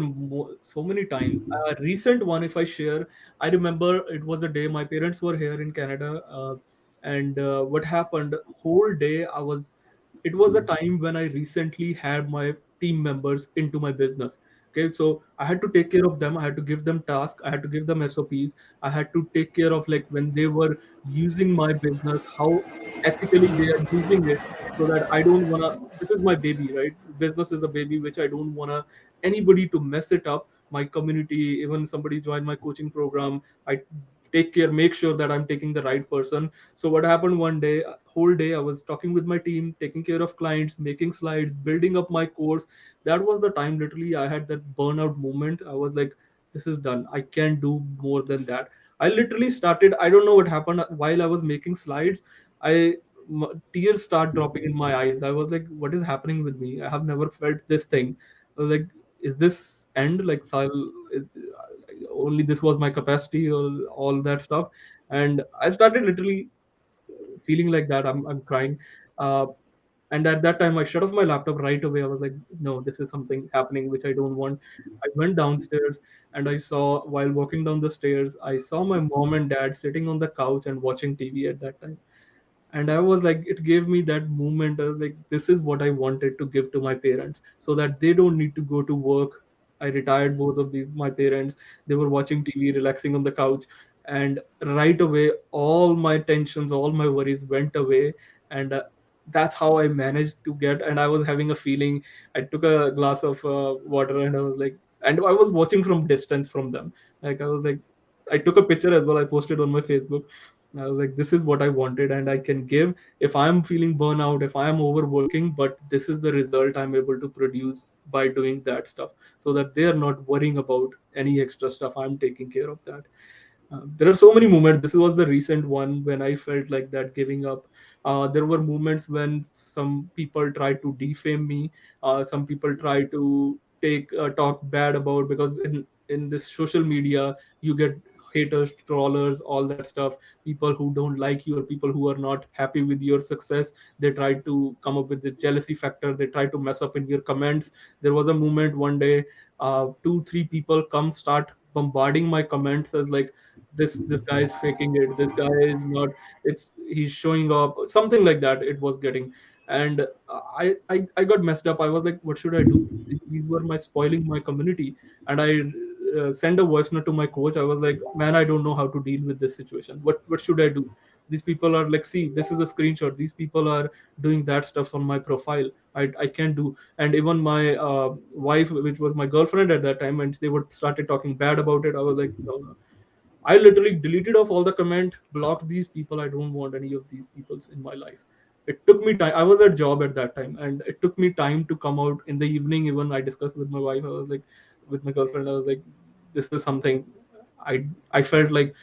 so many times. Recent one, if I share, I remember it was a day my parents were here in Canada, and what happened whole day I was. It was a time when I recently had my team members into my business. Okay, so I had to take care of them. I had to give them tasks. I had to give them SOPs. I had to take care of like when they were using my business, how ethically they are using it, so that I don't wanna. This is my baby, right? Business is a baby which I don't wanna anybody to mess it up. my community. Even somebody join my coaching program, I take care, make sure that I'm taking the right person. So what happened one day, whole day I was talking with my team, taking care of clients, making slides, building up my course. That was the time literally I had that burnout moment. I was like, this is done, I can't do more than that. I literally started, I don't know what happened, while I was making slides, tears start dropping in my eyes. I was like, what is happening with me? I have never felt this thing. I was like, is this end? Like, Sahil, only this was my capacity, or all that stuff. And I started literally feeling like that. I'm crying. Uh, and at that time, I shut off my laptop right away. I was like, no, this is something happening which I don't want. I went downstairs, and I saw, while walking down the stairs, I saw my mom and dad sitting on the couch and watching TV at that time. And I was like, it gave me that moment. I was like, this is what I wanted to give to my parents, so that they don't need to go to work. I retired both of these my parents. They were watching TV, relaxing on the couch, and right away all my tensions, all my worries went away. And that's how I managed to get. And I was having a feeling, I took a glass of water, and I was like, and I was watching from distance from them. Like, I was like, I took a picture as well, I posted on my Facebook. I was like, this is what I wanted, and I can give. If I'm feeling burnout, if I'm overworking, but this is the result I'm able to produce by doing that stuff, so that they are not worrying about any extra stuff. I'm taking care of that. There are so many moments. This was the recent one when I felt like that, giving up. There were moments when some people tried to defame me. Some people try to take talk bad about, because in this social media you get haters, trollers, all that stuff. People who don't like you, or people who are not happy with your success, they try to come up with the jealousy factor. They try to mess up in your comments. There was a moment one day, two three people come start bombarding my comments as like, this guy is faking it, this guy is not, it's, he's showing up, something like that it was getting. And I got messed up. I was like, what should I do? These were my spoiling my community. And I sent a voice note to my coach. I was like, man, I don't know how to deal with this situation. What should I do? These people are like, see, this is a screenshot, these people are doing that stuff on my profile. I can't do. And even my wife, which was my girlfriend at that time, and they would started talking bad about it. I was like, no, no. I literally deleted off all the comment, blocked these people. I don't want any of these people in my life. It took me time. I was at job at that time, and it took me time to come out in the evening. Even I discussed with my wife. I was like, with my girlfriend, I was like, this is something. I felt like,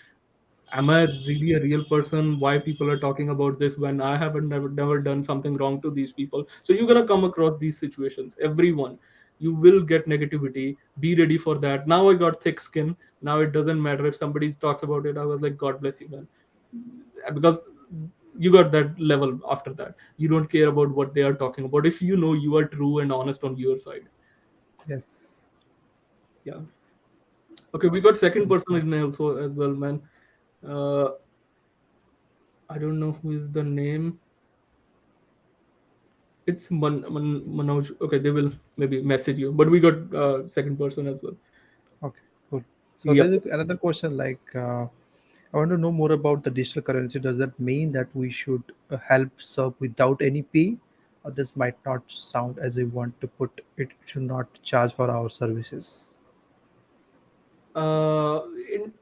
am I really a real person? Why people are talking about this when I haven't never done something wrong to these people? So you're gonna come across these situations. Everyone, you will get negativity. Be ready for that. Now I got thick skin. Now it doesn't matter if somebody talks about it. I was like, God bless you, man, because you got that level after that. You don't care about what they are talking about if you know you are true and honest on your side.
Yes.
Yeah. Okay, we got second person in also as well, man. Uh, I don't know who is the name. It's Manoj. Okay, they will maybe message you. But we got second person as well.
Okay, cool. So
Yep.
there's another question like, I want to know more about the digital currency. Does that mean that we should help serve without any pay? Or this might not sound as we want to put it, should not charge for our services.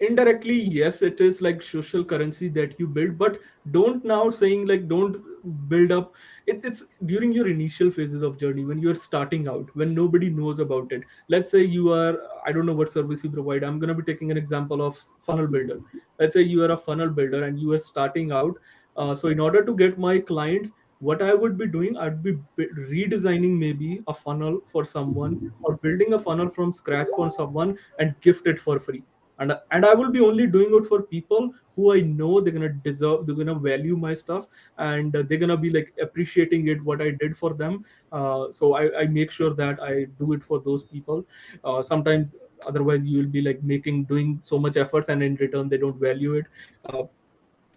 Indirectly, yes, it is like social currency that you build, but don't now saying like, don't build up it's during your initial phases of journey, when you're starting out, when nobody knows about it. Let's say you are, I don't know what service you provide. I'm going to be taking an example of funnel builder. Let's say you are a funnel builder and you are starting out. So in order to get my clients, what I would be doing, I'd be redesigning maybe a funnel for someone, or building a funnel from scratch for someone, and gift it for free. And I will be only doing it for people who I know they're gonna deserve, they're gonna value my stuff, and they're gonna be like appreciating it what I did for them. So I make sure that I do it for those people. Sometimes otherwise you will be like doing so much efforts, and in return they don't value it. uh,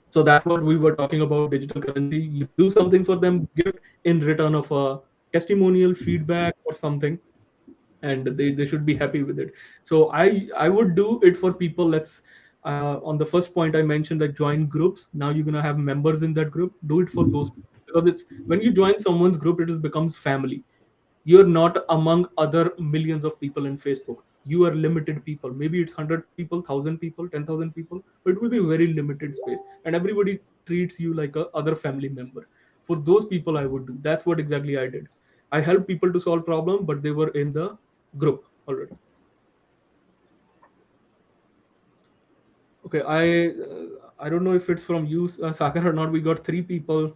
so that's what we were talking about, digital currency. You do something for them, gift in return of a testimonial, feedback, or something, and they should be happy with it. So I would do it for people. Let's on the first point I mentioned, like join groups. Now you're gonna have members in that group. Do it for those people, because it's when you join someone's group, it is becomes family. You're not among other millions of people in Facebook. you are limited people. Maybe it's 100 people, 1,000 people, 10,000 people, but it will be a very limited space, and everybody treats you like a other family member. For those people, I would do. That's what exactly I did. I helped people to solve problem, but they were in the group already. Okay, I don't know if it's from you, Sagar, or not. We got three people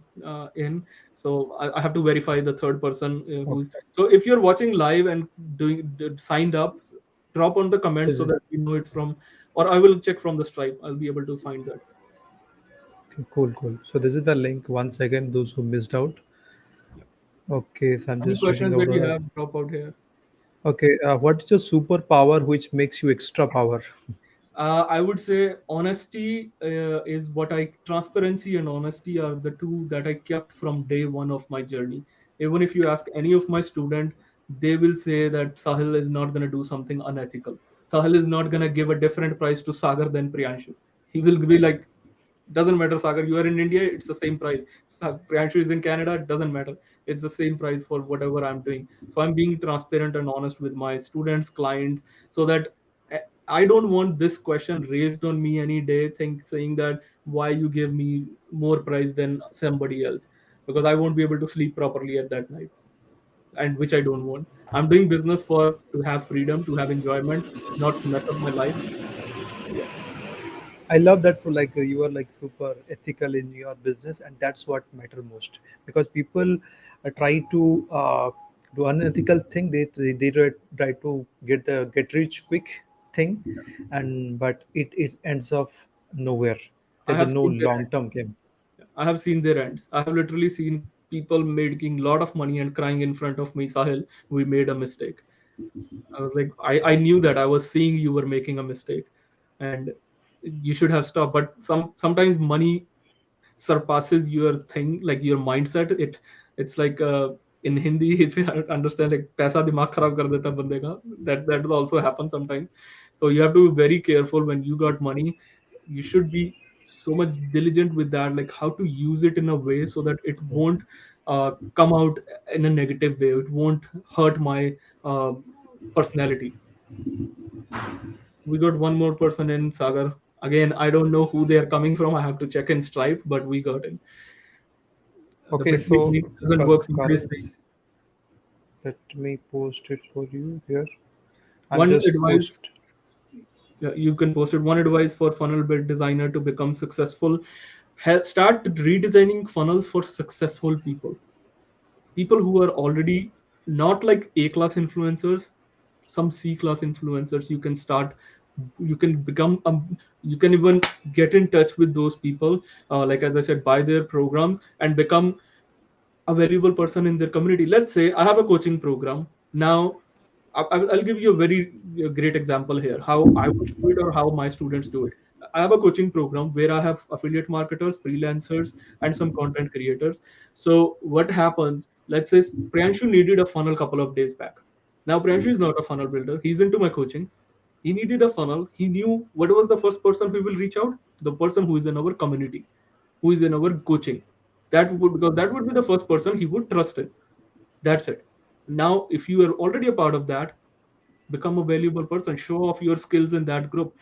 in, so I have to verify the third person who's.
Okay.
So if you're watching live and signed up, drop on the comments
Is
so
it?
that we know it's from, or I will check from the Stripe. I'll be able to find that.
Okay, cool, cool. So this is the link. Once again, those who missed out.
Yeah.
Okay, so I'm
Any
just reading
questions
out.
that you have, drop out here.
Okay, what is your superpower which makes you extra power?
I would say honesty is what I transparency and honesty are the two that I kept from day one of my journey. Even if you ask any of my student, they will say that Sahil is not going to do something unethical. Sahil is not going to give a different price to Sagar than Priyanshu. He will be like, doesn't matter, Sagar, you are in India, it's the same price. Priyanshu is in Canada, it doesn't matter. It's the same price for whatever I'm doing. So I'm being transparent and honest with my students, clients, so that I I don't want this question raised on me any day, think saying that why you give me more price than somebody else, because I won't be able to sleep properly at that night, and which I don't want. I'm doing business for to have freedom, to have enjoyment, not to mess up my life. Yeah,
I love that for like you are like super ethical in your business, and that's what matter most. Because people try to do unethical thing. They try to get rich quick thing, and but it ends up nowhere.
I
There's a
have
no
seen their
long term game.
I have seen their ends. I have literally seen people making a lot of money and crying in front of me, Sahil, we made a mistake. I was like, I knew that I was seeing you were making a mistake and you should have stopped. But sometimes money surpasses your thing, like your mindset. It's like in Hindi, if you understand, like paisa dimag kharab kar deta bande ka. That will also happen sometimes. So you have to be very careful when you got money. You should be so much diligent with that, like how to use it in a way so that it won't come out in a negative way. It won't hurt my uh, personality. We got one more person in, Sagar. Again, I don't know who they are coming from. I have to check in Stripe, but we got in. The
Okay,
Bitly
so
link doesn't work. Somebody is saying.
let me post it for you here. I'm
One
just
advice,
post.
yeah, you can post it. One advice for funnel build designer to become successful: start redesigning funnels for successful people. People who are already not like A class influencers, some C class influencers. You can start. You can become. You can even get in touch with those people. Like as I said, buy their programs and become a valuable person in their community. Let's say I have a coaching program. Now, I'll give you a very great example here how I would do it or how my students do it. I have a coaching program where I have affiliate marketers, freelancers, and some content creators. So, what happens? Let's say Priyanshu needed a funnel couple of days back. Now, Priyanshu is not a funnel builder, he's into my coaching. He needed a funnel. He knew what was the first person who will reach out? The person who is in our community, who is in our coaching. That would because that would be the first person he would trust in. That's it. Now, if you are already a part of that, become a valuable person. Show off your skills in that group.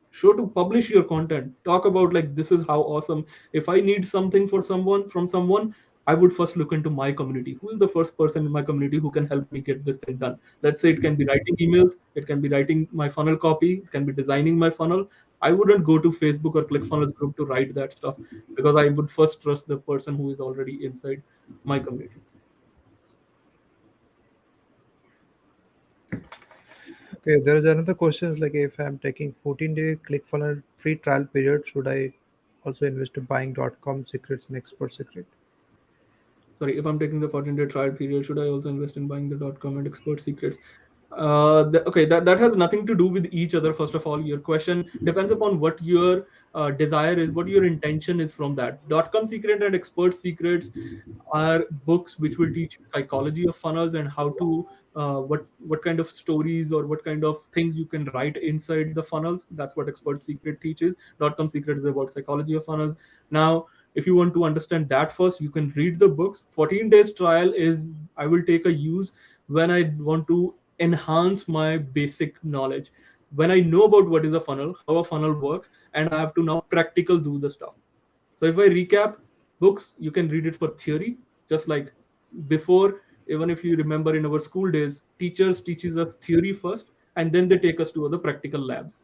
Show to publish your content. Talk about like this is how awesome. If I need something for someone from someone, I would first look into my community. Who is the first person in my community who can help me get this thing done? Let's say it can be writing emails, it can be writing my funnel copy, it can be designing my funnel. I wouldn't go to Facebook or ClickFunnels group to write that stuff because I would first trust the person who is already inside my community.
Okay, there is another question is like if I'm taking 14-day ClickFunnels free trial period, should I also invest in buying.com secrets and expert secret?
Sorry, if I'm taking the 14-day trial period, should I also invest in buying the .com and expert secrets? Okay, that has nothing to do with each other. First of all, your question depends upon what your desire is, what your intention is from that. .com secret and expert secrets are books which will teach you psychology of funnels and how to what kind of stories or what kind of things you can write inside the funnels. That's what expert secret teaches. .com secret is about psychology of funnels. Now, if you want to understand that first, you can read the books. 14 days trial is I will take a use when I want to enhance my basic knowledge. When I know about what is a funnel, how a funnel works, and I have to now practical do the stuff. So if I recap, books, you can read it for theory, just like before. Even if you remember in our school days, teachers teaches us theory first, and then they take us to other practical labs.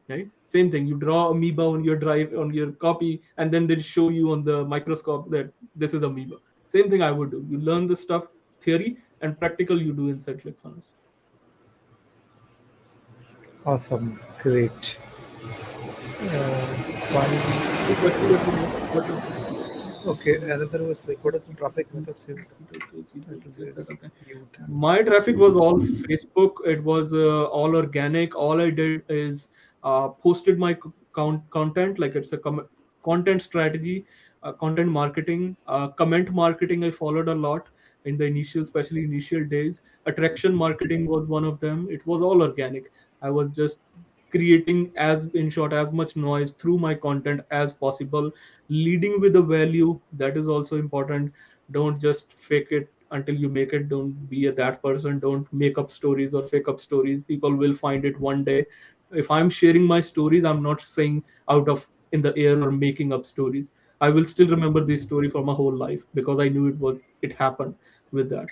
Right? Same thing. You draw amoeba on your drive on your copy, and then they show you on the microscope that this is amoeba. Same thing I would do. You learn the stuff theory and practical you do inside ClickFunnels.
Awesome, great. One,
Any question that you have? What is it?
okay, another was like, what are the traffic methods used?
This is we
That
will
is
get that.
is
Okay.
youth.
My traffic was all Facebook. It was all organic. All I did is posted my content, like it's a content strategy, content marketing, comment marketing. I followed a lot in the initial, especially initial days. Attraction marketing was one of them. It was all organic. I was just creating, as in short, as much noise through my content as possible, leading with a value. That is also important. Don't just fake it until you make it. Don't be a that person. Don't make up stories or fake up stories. People will find it one day. If I'm sharing my stories, I'm not saying out of in the air or making up stories. I will still remember this story for my whole life because I knew it happened with that.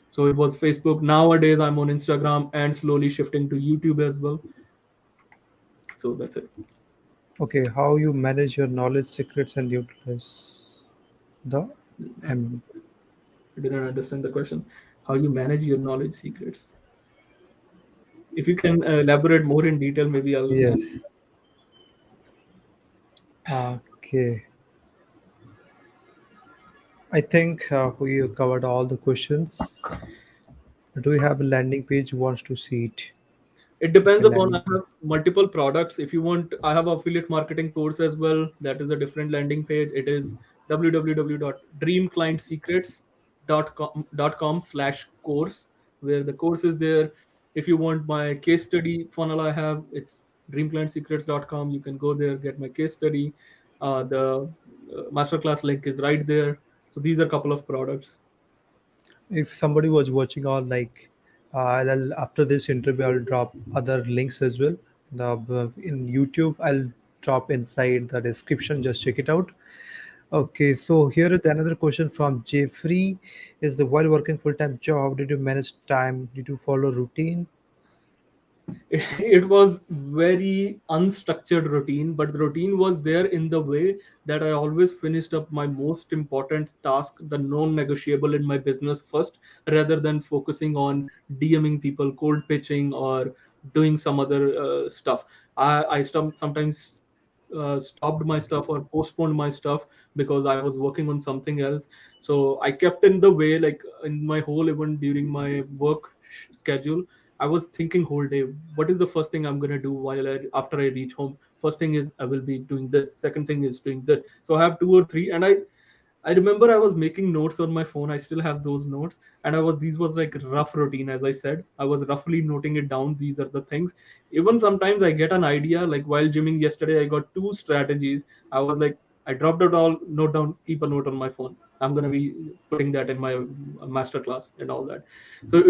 So it was Facebook. Nowadays I'm on Instagram and slowly shifting to YouTube as well. So that's it.
Okay, how you manage your knowledge secrets and utilize the
I
M.
didn't understand the question. How you manage your knowledge secrets? If you can elaborate more in detail, maybe I'll answer.
Yes. Okay. I think we covered all the questions. Do you have a landing page who wants to see it?
It
Okay,
depends upon, I
landing page.
have multiple products. If you want, I have affiliate marketing course as well. That is a different landing page. It is www.dreamclientsecrets.com/course, where the course is there. If you want my case study funnel, I have, it's dreamclientsecrets.com. You can go there, get my case study. The masterclass link is right there. So these are a couple of products.
If somebody was watching on like, after this interview, I'll drop other links as well. In YouTube, I'll drop inside the description. Just check it out. Okay, so here is another question from Jeffrey. Is the while working full time job, did you manage time? Did you follow routine?
It was very unstructured routine, but the routine was there in the way that I always finished up my most important task, the non-negotiable in my business first, rather than focusing on DMing people, cold pitching, or doing some other stuff. I sometimes stopped my stuff or postponed my stuff because I was working on something else. So I kept in the way, like in my whole, even during my work schedule, I was thinking whole day, what is the first thing I'm gonna do after I reach home? First thing is I will be doing this. Second thing is doing this. So I have two or three, and I remember I was making notes on my phone. I still have those notes, and these was like rough routine. As I said, I was roughly noting it down. These are the things. Even sometimes I get an idea. Like while gymming yesterday, I got two strategies. I was like, I dropped it all, note down, keep a note on my phone. I'm gonna be putting that in my master class and all that. So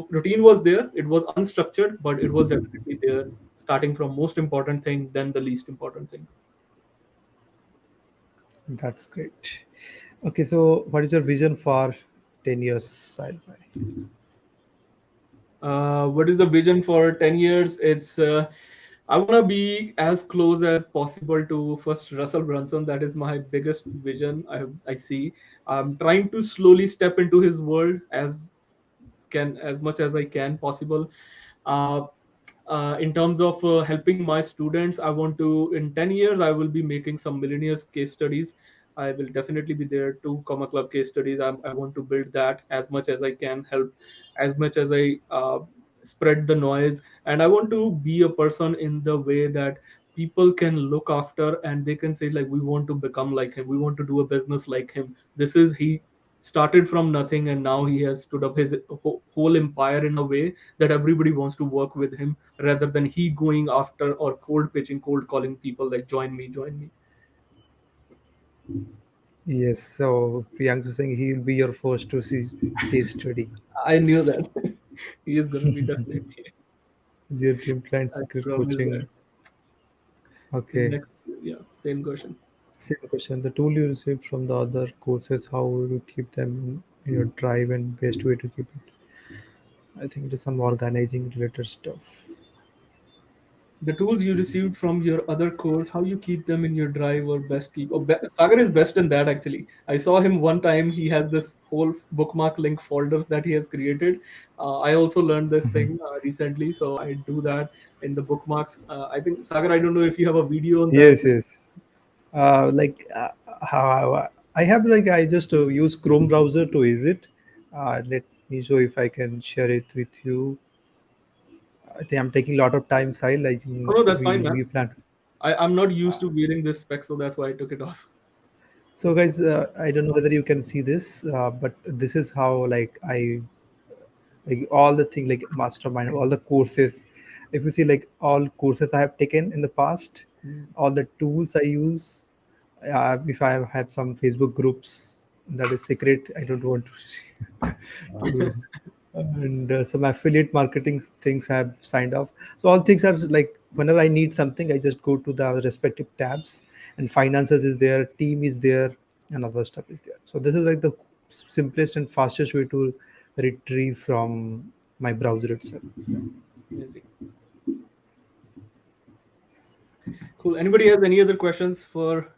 routine was there. It was unstructured, but it was definitely there. Starting from most important thing, then the least important thing.
That's great. Okay, so what is your vision for 10 years side by?
What is the vision for 10 years? It's I want to be as close as possible to first Russell Brunson. That is my biggest vision. I see. I'm trying to slowly step into his world as much as I can possible. Uh, in terms of helping my students, I want to, in 10 years, I will be making some millionaires case studies. I will definitely be there to Comma Club case studies. I want to build that as much as I can, help as much as I spread the noise. And I want to be a person in the way that people can look after and they can say, like, we want to become like him. We want to do a business like him. This is, he started from nothing and now he has stood up his whole empire in a way that everybody wants to work with him rather than he going after or cold pitching, cold calling people like join me, join me.
Yes, so Priyank is saying he will be your first to see case study.
I knew that. He is gonna be definitely.
Is your dream client
I
secret
promise that.
coaching? Okay.
Next, yeah, same question.
Same question. The tool you received from the other courses, how will you keep them in your drive and best way to keep it? I think it is some organizing related stuff.
The tools you received from your other course, how you keep them in your drive or best keep. Sagar is best in that actually. I saw him one time. He has this whole bookmark link folders that he has created. I also learned this thing recently, so I do that in the bookmarks. I think Sagar, I don't know if you have a video on that.
Yes, yes. Like how I have like I just use Chrome browser to use it. Let me show if I can share it with you. I think I'm taking a lot of time, Sahil. I
Oh
think
no, that's fine,
we
man.
we plan.
I'm not used to wearing this spec, so that's why I took it off.
So guys, I don't know whether you can see this, but this is how like I like all the thing like mastermind, all the courses. If you see like all courses I have taken in the past,
Mm.
all the tools I use. If I have some Facebook groups that is secret, I don't want to to and some affiliate marketing things I have signed off. So all things are like whenever I need something, I just go to the respective tabs, and finances is there, team is there, and other stuff is there. So this is like the simplest and fastest way to retrieve from my browser itself.
Amazing. Cool. Anybody has any other questions for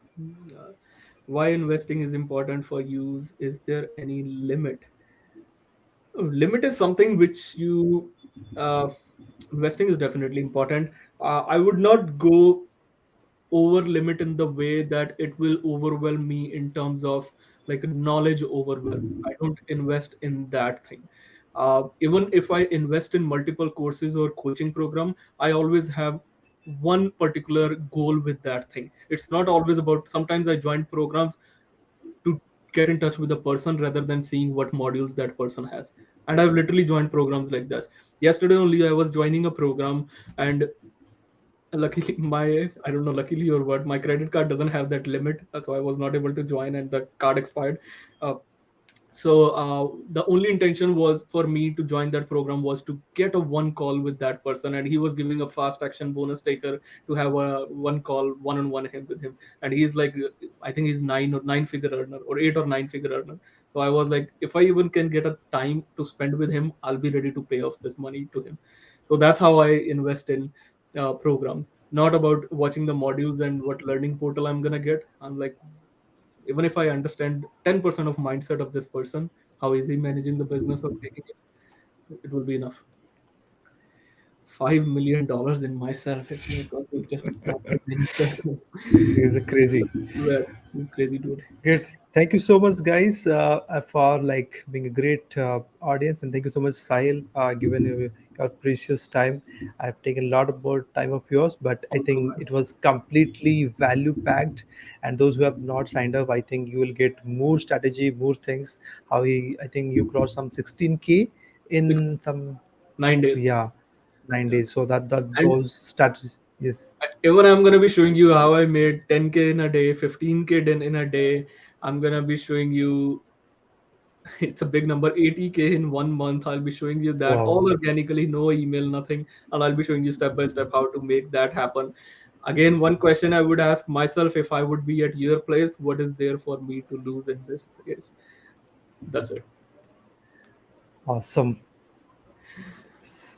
why investing is important for use? Is there any limit? Limit is something which you uh, investing is definitely important. I would not go over limit in the way that it will overwhelm me in terms of like knowledge overwhelm. I don't invest in that thing. Even if I invest in multiple courses or coaching program, I always have one particular goal with that thing. It's not always about, sometimes I join programs to get in touch with the person rather than seeing what modules that person has. And I've literally joined programs like this. Yesterday only I was joining a program, and luckily my, I don't know, luckily or what, my credit card doesn't have that limit, so I was not able to join and the card expired. uh, so the only intention was for me to join that program was to get a one call with that person, and he was giving a fast action bonus taker to have a one call one on one him with him. And he's like, I think he's nine figure earner or 8 or 9 figure earner. So I was like, if I even can get a time to spend with him, I'll be ready to pay off this money to him. So that's how I invest in programs, not about watching the modules and what learning portal I'm gonna get. I'm like, even if I understand 10% of mindset of this person, how is he managing the business or taking it will be enough. $5 million in myself, if my God will just drop the mindset.
It's a crazy.
Where crazy dude.
Great. Thank you so much, guys, for like being a great audience, and thank you so much, Sahil, given your precious time. I've taken a lot of more time of yours, but I
Also,
think
man.
it was completely value packed. And those who have not signed up, I think you will get more strategy, more things. I think you crossed some 16K
Six,
in some,
9 days.
yeah, nine
Yeah.
days. So that
And
those strategies, yes.
even I'm gonna be showing you how I made 10K in a day, 15K in a day. I'm gonna be showing you, it's a big number, 80K in 1 month. I'll be showing you that
Wow.
all organically, no email, nothing. And I'll be showing you step by step how to make that happen. Again, one question I would ask myself, if I would be at your place, what is there for me to lose in this case? That's it.
Awesome.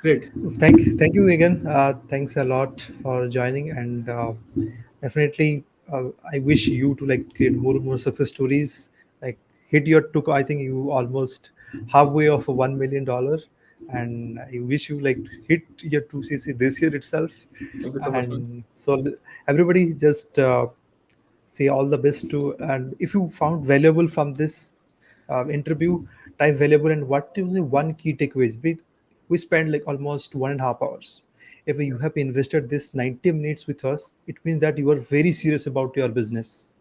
Great.
Thank you again. Thanks a lot for joining, and definitely, I wish you to like create more and more success stories. Like hit your took. I think you almost halfway of $1 million, and I wish you like hit your 2cc this year itself.
Thank you so much, man.
And so everybody just say all the best to. And if you found valuable from this interview, type valuable and what is the one key takeaways. We spent like almost 1.5 hours. If you have invested this 90 minutes with us, it means that you are very serious about your business.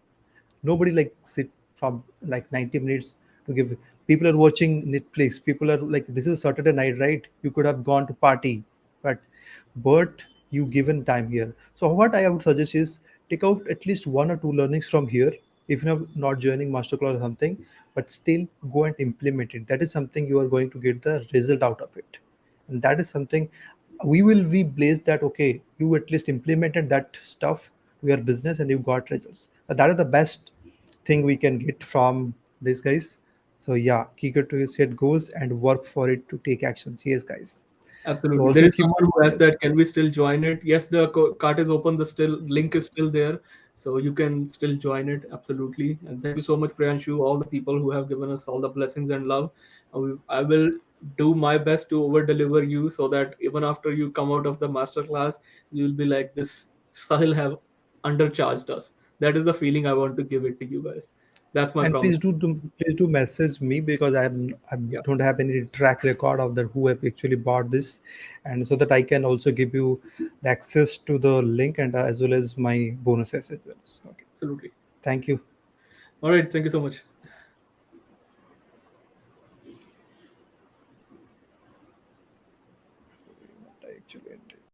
Nobody like sit from like 90 minutes to give. People are watching Netflix, people are like, this is Saturday night, right? You could have gone to party, but you given time here. So what I would suggest is take out at least one or two learnings from here. If you're not joining masterclass or something, but still go and implement it. That is something you are going to get the result out of it. and that is something we will be blessed that okay, you at least implemented that stuff to your business and you got results. That is the best thing we can get from these guys. So yeah, keep it to your set goals and work for it to take actions. Yes, guys. So
Absolutely. There
also
is
keep.
someone who asked
Yes.
that, can we still join it? Yes, the cart is open. The still link is still there, so you can still join it. Absolutely. And thank you so much, Priyanshu. All the people who have given us all the blessings and love. I will do my best to over deliver you, so that even after you come out of the masterclass, you'll be like, this Sahil have undercharged us. That is the feeling I want to give it to you guys. That's my
And
promise.
please do message me because I
Yeah,
don't have any track record of that who have actually bought this, and so that I can also give you the access to the link and as well as my bonuses as well. So, okay,
absolutely.
thank you.
All right. Thank you so much.
I actually ended.